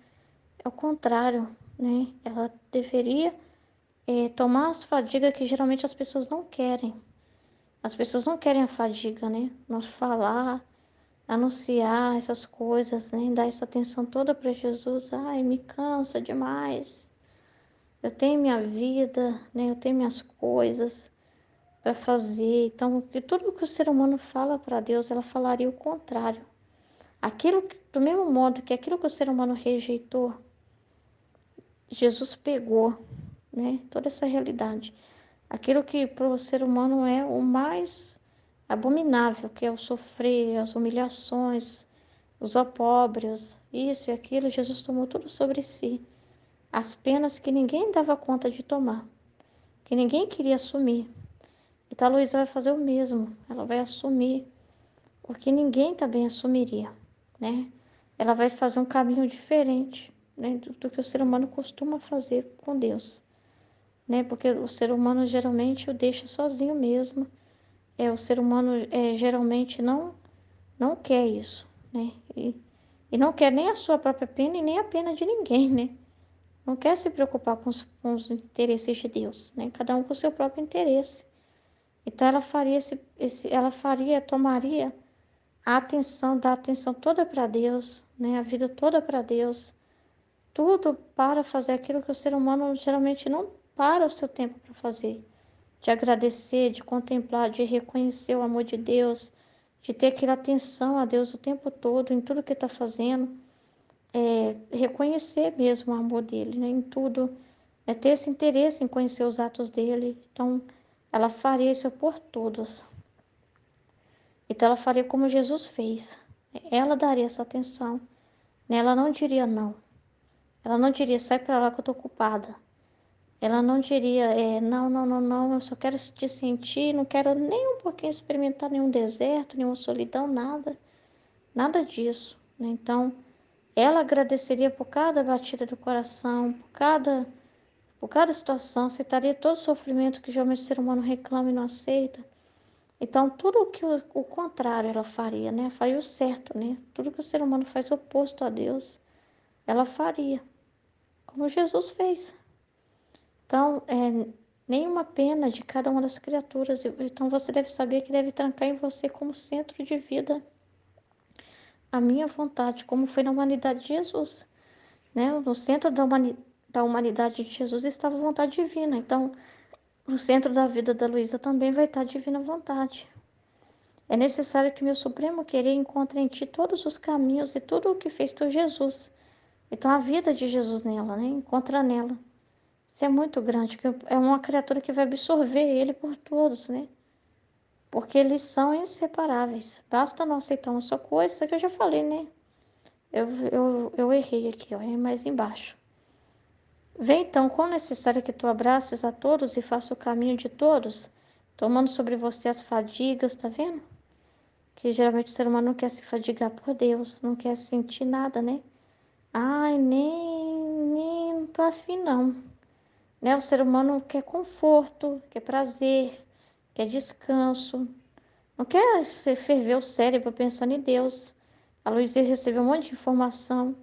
É o contrário, né? Ela deveria tomar as fadigas que geralmente as pessoas não querem. As pessoas não querem a fadiga, né? Nós falar, anunciar essas coisas, né? Dar essa atenção toda para Jesus. Ai, me cansa demais. Eu tenho minha vida, né? Eu tenho minhas coisas para fazer. Então, que tudo que o ser humano fala para Deus, ela falaria o contrário. Do mesmo modo que aquilo que o ser humano rejeitou, Jesus pegou, né? Toda essa realidade. Aquilo que para o ser humano é o mais abominável, que é o sofrer, as humilhações, os opróbrios, isso e aquilo, Jesus tomou tudo sobre si. As penas que ninguém dava conta de tomar, que ninguém queria assumir. Então a Luísa vai fazer o mesmo, ela vai assumir o que ninguém também assumiria, né? Ela vai fazer um caminho diferente, né, do que o ser humano costuma fazer com Deus, né? Porque o ser humano geralmente o deixa sozinho mesmo. O ser humano geralmente não quer isso, né? E não quer nem a sua própria pena e nem a pena de ninguém, né? Não quer se preocupar com os interesses de Deus, né? Cada um com o seu próprio interesse. Então ela faria tomaria a atenção, dar atenção toda para Deus, né? A vida toda para Deus, tudo para fazer aquilo que o ser humano geralmente não para o seu tempo para fazer, de agradecer, de contemplar, de reconhecer o amor de Deus, de ter aquela atenção a Deus o tempo todo, em tudo que está fazendo, reconhecer mesmo o amor dele, né, em tudo, ter esse interesse em conhecer os atos dele. Então, ela faria isso por todos. Então, ela faria como Jesus fez. Ela daria essa atenção, né? Ela não diria não. Ela não diria, sai para lá que eu estou ocupada. Ela não diria, não, não, não, não, eu só quero te sentir, não quero nem um pouquinho experimentar nenhum deserto, nenhuma solidão, nada, nada disso, né? Então, ela agradeceria por cada batida do coração, por cada situação, aceitaria todo o sofrimento que geralmente o ser humano reclama e não aceita. Então, tudo o que o contrário ela faria, né? Faria o certo, né? Tudo que o ser humano faz oposto a Deus, ela faria, como Jesus fez. Então, nenhuma pena de cada uma das criaturas. Então, você deve saber que deve trancar em você como centro de vida a minha vontade, como foi na humanidade de Jesus, né? No centro da humanidade de Jesus estava a vontade divina. Então, no centro da vida da Luísa também vai estar a divina vontade. É necessário que meu supremo querer encontre em ti todos os caminhos e tudo o que fez teu Jesus. Então, a vida de Jesus nela, né? Encontra nela. Isso é muito grande, que é uma criatura que vai absorver ele por todos, né? Porque eles são inseparáveis. Basta não aceitar uma só coisa, isso que eu já falei, né? Eu errei aqui, ó, é mais embaixo. Vem então, quão necessário que tu abraces a todos e faça o caminho de todos, tomando sobre você as fadigas, tá vendo? Que geralmente o ser humano não quer se fadigar por Deus, não quer sentir nada, né? Ai, nem não tô afim, não. Né? O ser humano quer conforto, quer prazer, quer descanso. Não quer se ferver o cérebro pensando em Deus. A Luísa recebeu um monte de informação.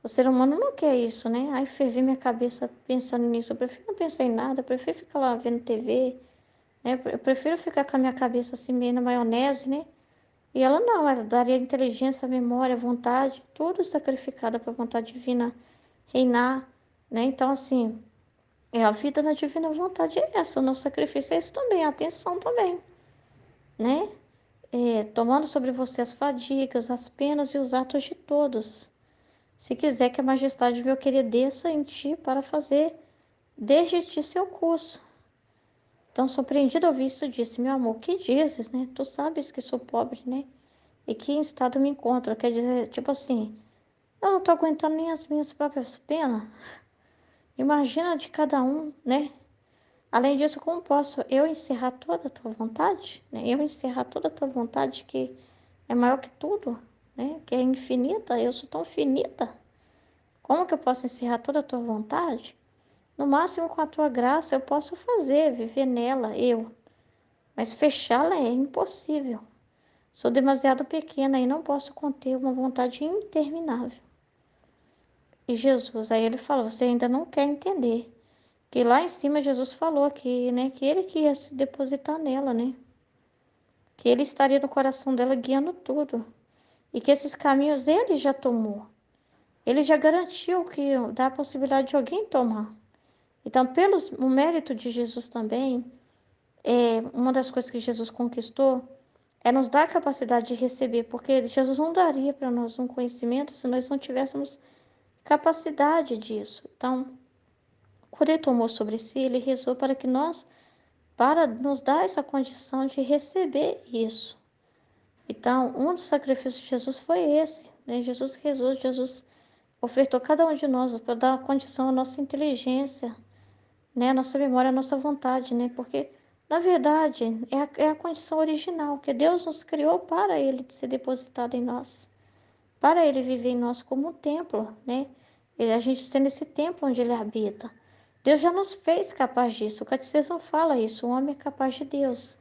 O ser humano não quer isso, né? Aí ferver minha cabeça pensando nisso. Eu prefiro não pensar em nada, eu prefiro ficar lá vendo TV, né? Eu prefiro ficar com a minha cabeça assim meio na maionese, né? E ela não, ela daria inteligência, memória, vontade, tudo sacrificado para a vontade divina reinar, né? Então, assim, a vida na divina vontade é essa, o nosso sacrifício é esse também, a atenção também, né? Tomando sobre você as fadigas, as penas e os atos de todos. Se quiser que a majestade meu querer desça em ti para fazer desde ti seu curso. Então, surpreendido ao ouvir isso, disse, meu amor, que dizes, né? Tu sabes que sou pobre, né? E que em estado me encontro. Quer dizer, tipo assim, eu não tô aguentando nem as minhas próprias penas. Imagina de cada um, né? Além disso, como posso eu encerrar toda a tua vontade, né? Eu encerrar toda a tua vontade que é maior que tudo, né? Que é infinita, eu sou tão finita. Como que eu posso encerrar toda a tua vontade? No máximo, com a tua graça, eu posso fazer, viver nela, eu. Mas fechá-la é impossível. Sou demasiado pequena e não posso conter uma vontade interminável. E Jesus, aí ele fala, você ainda não quer entender. Que lá em cima Jesus falou que, né, que ele que ia se depositar nela, né? Que ele estaria no coração dela guiando tudo. E que esses caminhos ele já tomou. Ele já garantiu que dá a possibilidade de alguém tomar. Então, o mérito de Jesus também, uma das coisas que Jesus conquistou É nos dar a capacidade de receber, porque Jesus não daria para nós um conhecimento se nós não tivéssemos capacidade disso. Então, quando ele tomou sobre si, ele rezou para que nós, para nos dar essa condição de receber isso. Então, um dos sacrifícios de Jesus foi esse, né? Jesus rezou, Jesus ofertou cada um de nós para dar condição à nossa inteligência, né? A nossa memória, a nossa vontade, né? Porque, na verdade, é a condição original, que Deus nos criou para Ele ser depositado em nós, para Ele viver em nós como um templo, né? A gente ser nesse templo onde Ele habita. Deus já nos fez capaz disso. O catecismo fala isso. O homem é capaz de Deus.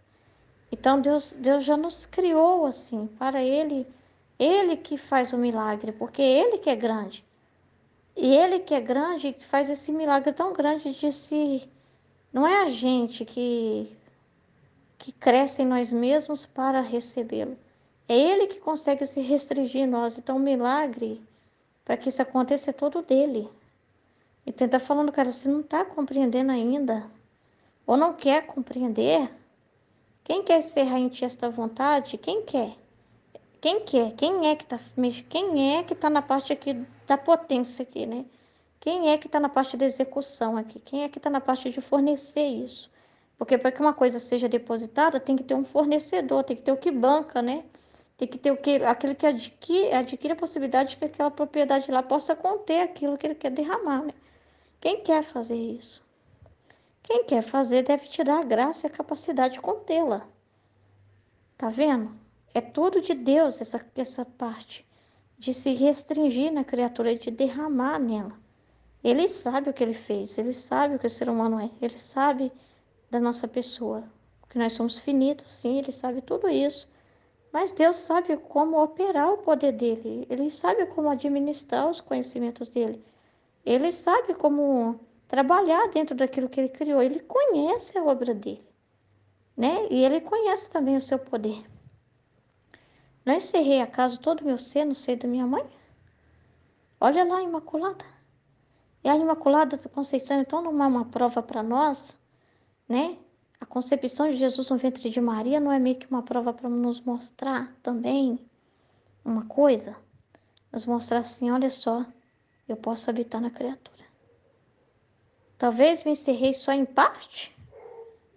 Então Deus já nos criou assim, para Ele que faz o milagre, porque Ele que é grande. E Ele que é grande faz esse milagre tão grande de se. Não é a gente que cresce em nós mesmos para recebê-lo. É Ele que consegue se restringir em nós. Então o milagre, para que isso aconteça, é todo dele. Então ele está falando, cara, você não está compreendendo ainda, ou não quer compreender. Quem quer encerrar em ti esta vontade? Quem quer? Quem quer? Quem é que tá na parte aqui da potência aqui, né? Quem é que está na parte da execução aqui? Quem é que está na parte de fornecer isso? Porque para que uma coisa seja depositada, tem que ter um fornecedor, tem que ter o que banca, né? Tem que ter aquele que adquire a possibilidade de que aquela propriedade lá possa conter aquilo que ele quer derramar, né? Quem quer fazer isso? Quem quer fazer deve te dar a graça e a capacidade de contê-la. Tá vendo? É tudo de Deus essa parte de se restringir na criatura, de derramar nela. Ele sabe o que ele fez, ele sabe o que o ser humano é, ele sabe da nossa pessoa, que nós somos finitos, sim, ele sabe tudo isso. Mas Deus sabe como operar o poder dele, ele sabe como administrar os conhecimentos dele, ele sabe como trabalhar dentro daquilo que ele criou, ele conhece a obra dele, né? E ele conhece também o seu poder. Não encerrei acaso todo o meu ser no seio da minha mãe? Olha lá, Imaculada. E a Imaculada da Conceição, então, não é uma prova para nós, né? A concepção de Jesus no ventre de Maria não é meio que uma prova para nos mostrar também uma coisa? Nos mostrar assim, olha só, eu posso habitar na criatura. Talvez me encerrei só em parte.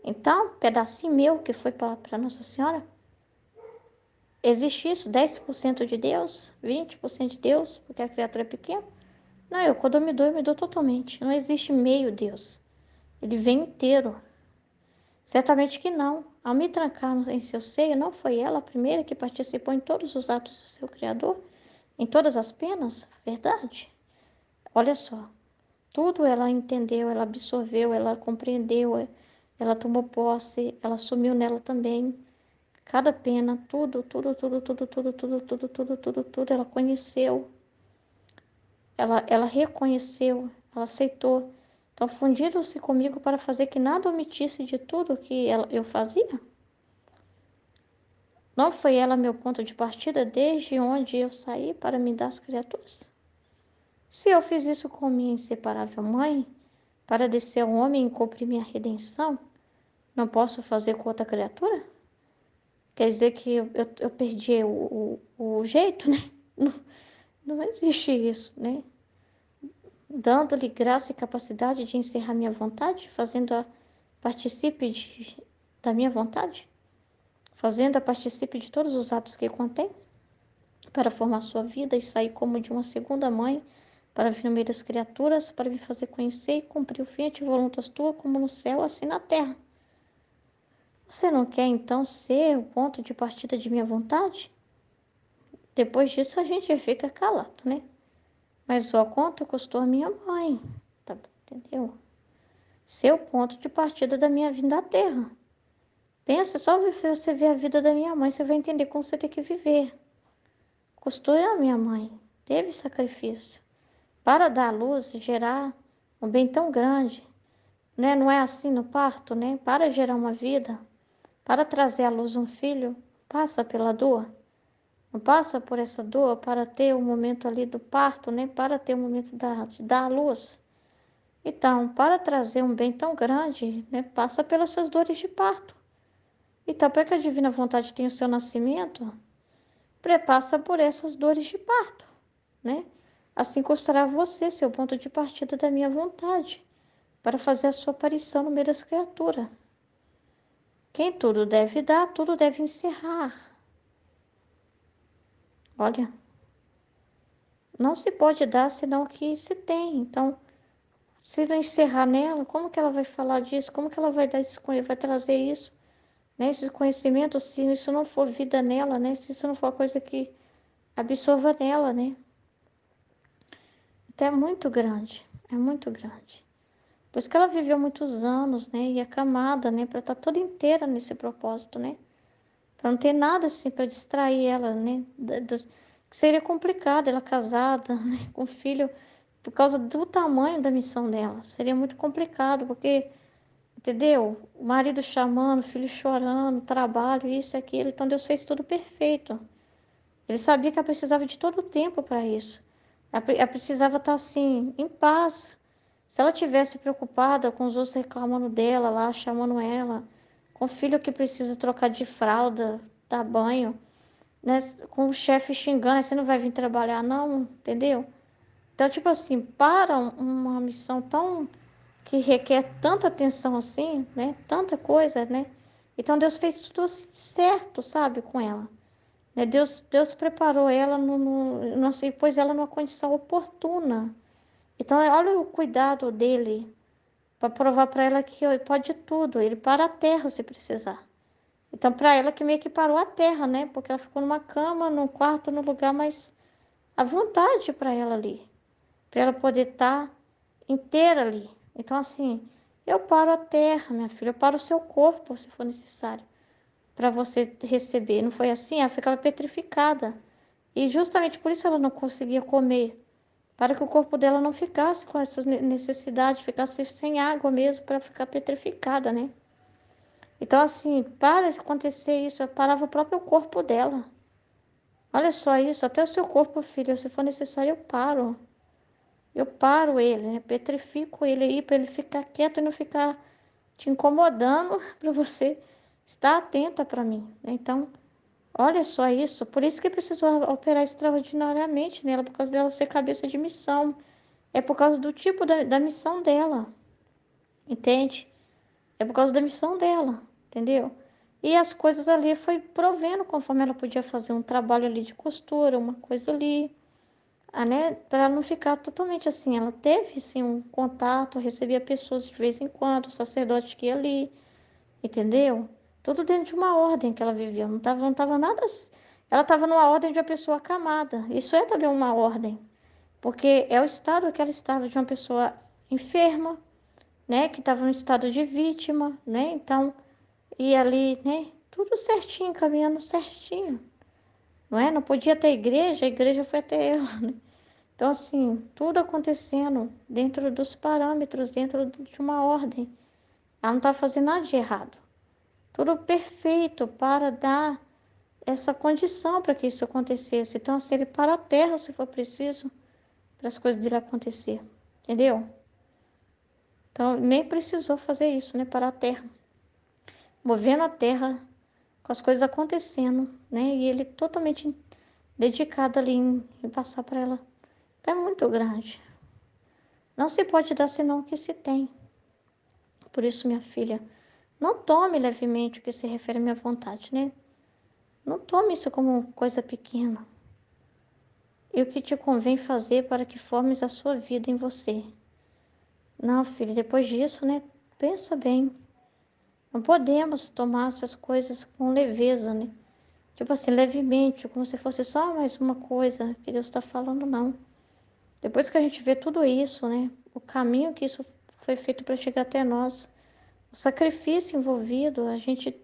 Então, pedacinho meu que foi para Nossa Senhora. Existe isso, 10% de Deus, 20% de Deus, porque a criatura é pequena. Não, quando eu me dou totalmente. Não existe meio Deus. Ele vem inteiro. Certamente que não. Ao me trancar em seu seio, não foi ela a primeira que participou em todos os atos do seu Criador? Em todas as penas? Verdade. Olha só. Tudo ela entendeu, ela absorveu, ela compreendeu, ela tomou posse, ela assumiu nela também. Cada pena, tudo, ela conheceu. Ela reconheceu, ela aceitou. Então, fundiram-se comigo para fazer que nada omitisse de tudo que eu fazia. Não foi ela meu ponto de partida desde onde eu saí para me dar as criaturas? Se eu fiz isso com minha inseparável mãe, para descer ao homem e cumprir minha redenção, não posso fazer com outra criatura? Quer dizer que eu perdi o jeito, né? Não, não existe isso, né? Dando-lhe graça e capacidade de encerrar minha vontade, fazendo-a participe da minha vontade, fazendo-a participe de todos os atos que contém, para formar sua vida e sair como de uma segunda mãe, para vir no meio das criaturas, para me fazer conhecer e cumprir o fim de voluntas tua, como no céu, assim na terra. Você não quer, então, ser o ponto de partida de minha vontade? Depois disso, a gente fica calado, né? Mas ó, quanto custou a minha mãe, tá, entendeu? Ser o ponto de partida da minha vinda à Terra. Pensa, só você ver a vida da minha mãe, você vai entender como você tem que viver. Custou a minha mãe, teve sacrifício. Para dar à luz, gerar um bem tão grande, né? Não é assim no parto, né? Para gerar uma vida, para trazer à luz um filho, passa pela dor. Não passa por essa dor para ter o momento ali do parto, né? Para ter o momento de dar à luz. Então, para trazer um bem tão grande, né? Passa pelas suas dores de parto. Então, para que a divina vontade tenha o seu nascimento, prepassa por essas dores de parto, né? Assim constará você, seu ponto de partida da minha vontade, para fazer a sua aparição no meio das criaturas. Quem tudo deve dar, tudo deve encerrar. Olha, não se pode dar senão o que se tem. Então, se não encerrar nela, como que ela vai falar disso? Como que ela vai dar esse, vai trazer isso, né? Esse conhecimento, se isso não for vida nela, né? Se isso não for coisa que absorva nela, né? Então é muito grande, é muito grande. Por isso que ela viveu muitos anos, né? E acamada, né? Para estar toda inteira nesse propósito, né? Para não ter nada assim para distrair ela, né? Que seria complicado ela casada, né? Com filho, por causa do tamanho da missão dela. Seria muito complicado, porque, entendeu? O marido chamando, o filho chorando, trabalho, isso e aquilo. Então Deus fez tudo perfeito. Ele sabia que ela precisava de todo o tempo para isso. Ela precisava estar assim, em paz. Se ela tivesse preocupada com os outros reclamando dela lá, chamando ela, com o filho que precisa trocar de fralda, dar banho, né? Com o chefe xingando, você não vai vir trabalhar, não, entendeu? Então, tipo assim, para uma missão tão que requer tanta atenção assim, né? Tanta coisa, né? Então Deus fez tudo assim certo, sabe, com ela. Né? Deus preparou ela não sei, pôs ela numa condição oportuna. Então, olha o cuidado dele para provar para ela que ó, pode tudo. Ele para a terra se precisar. Então, para ela que meio que parou a terra, né? Porque ela ficou numa cama, num quarto, num lugar mais à vontade para ela ali, para ela poder estar inteira ali. Então, assim, eu paro a terra, minha filha, eu paro o seu corpo, se for necessário, para você receber. Não foi assim? Ela ficava petrificada. E justamente por isso ela não conseguia comer, para que o corpo dela não ficasse com essas necessidades, ficasse sem água mesmo, para ficar petrificada, né? Então, assim, para acontecer isso, eu parava o próprio corpo dela. Olha só isso, até o seu corpo, filho, se for necessário, eu paro. Eu paro ele, né? Petrifico ele aí para ele ficar quieto e não ficar te incomodando para você estar atenta para mim, né? Então, olha só isso. Por isso que precisou operar extraordinariamente nela, por causa dela ser cabeça de missão. É por causa do tipo da missão dela, entende? É por causa da missão dela, entendeu? E as coisas ali foi provendo conforme ela podia fazer um trabalho ali de costura, uma coisa ali, né? Para ela não ficar totalmente assim. Ela teve sim um contato, recebia pessoas de vez em quando, o sacerdote que ia ali, entendeu? Tudo dentro de uma ordem que ela vivia. Não tava nada. Ela estava numa ordem de uma pessoa acamada. Isso é também uma ordem, porque é o estado que ela estava de uma pessoa enferma, né? Que estava no estado de vítima, né? Então, e ali, né? Tudo certinho, caminhando certinho, não é? Não podia ter igreja, a igreja foi até ela, né? Então, assim, tudo acontecendo dentro dos parâmetros, dentro de uma ordem. Ela não estava fazendo nada de errado. Tudo perfeito para dar essa condição para que isso acontecesse. Então, assim, ele para a terra, se for preciso, para as coisas dele acontecer. Entendeu? Então, nem precisou fazer isso, né? Parar a terra. Movendo a terra, com as coisas acontecendo, né? E ele totalmente dedicado ali em passar para ela. Então, é muito grande. Não se pode dar senão o que se tem. Por isso, minha filha, não tome levemente o que se refere à minha vontade, né? Não tome isso como coisa pequena. E o que te convém fazer para que formes a sua vida em você. Não, filha, depois disso, né? Pensa bem. Não podemos tomar essas coisas com leveza, né? Tipo assim, levemente, como se fosse só mais uma coisa que Deus está falando, não. Depois que a gente vê tudo isso, né? O caminho que isso foi feito para chegar até nós, o sacrifício envolvido, a gente,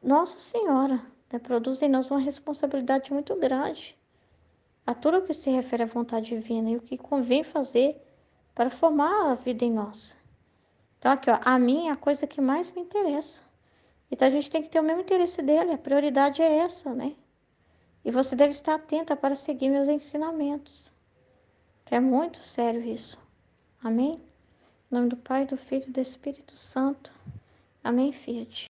Nossa Senhora, né? Produz em nós uma responsabilidade muito grande a tudo o que se refere à vontade divina e o que convém fazer para formar a vida em nós. Então, aqui, ó, a mim é a coisa que mais me interessa. Então, a gente tem que ter o mesmo interesse dele, a prioridade é essa, né? E você deve estar atenta para seguir meus ensinamentos. Que é muito sério isso. Amém? Em nome do Pai, do Filho e do Espírito Santo. Amém, Fiat.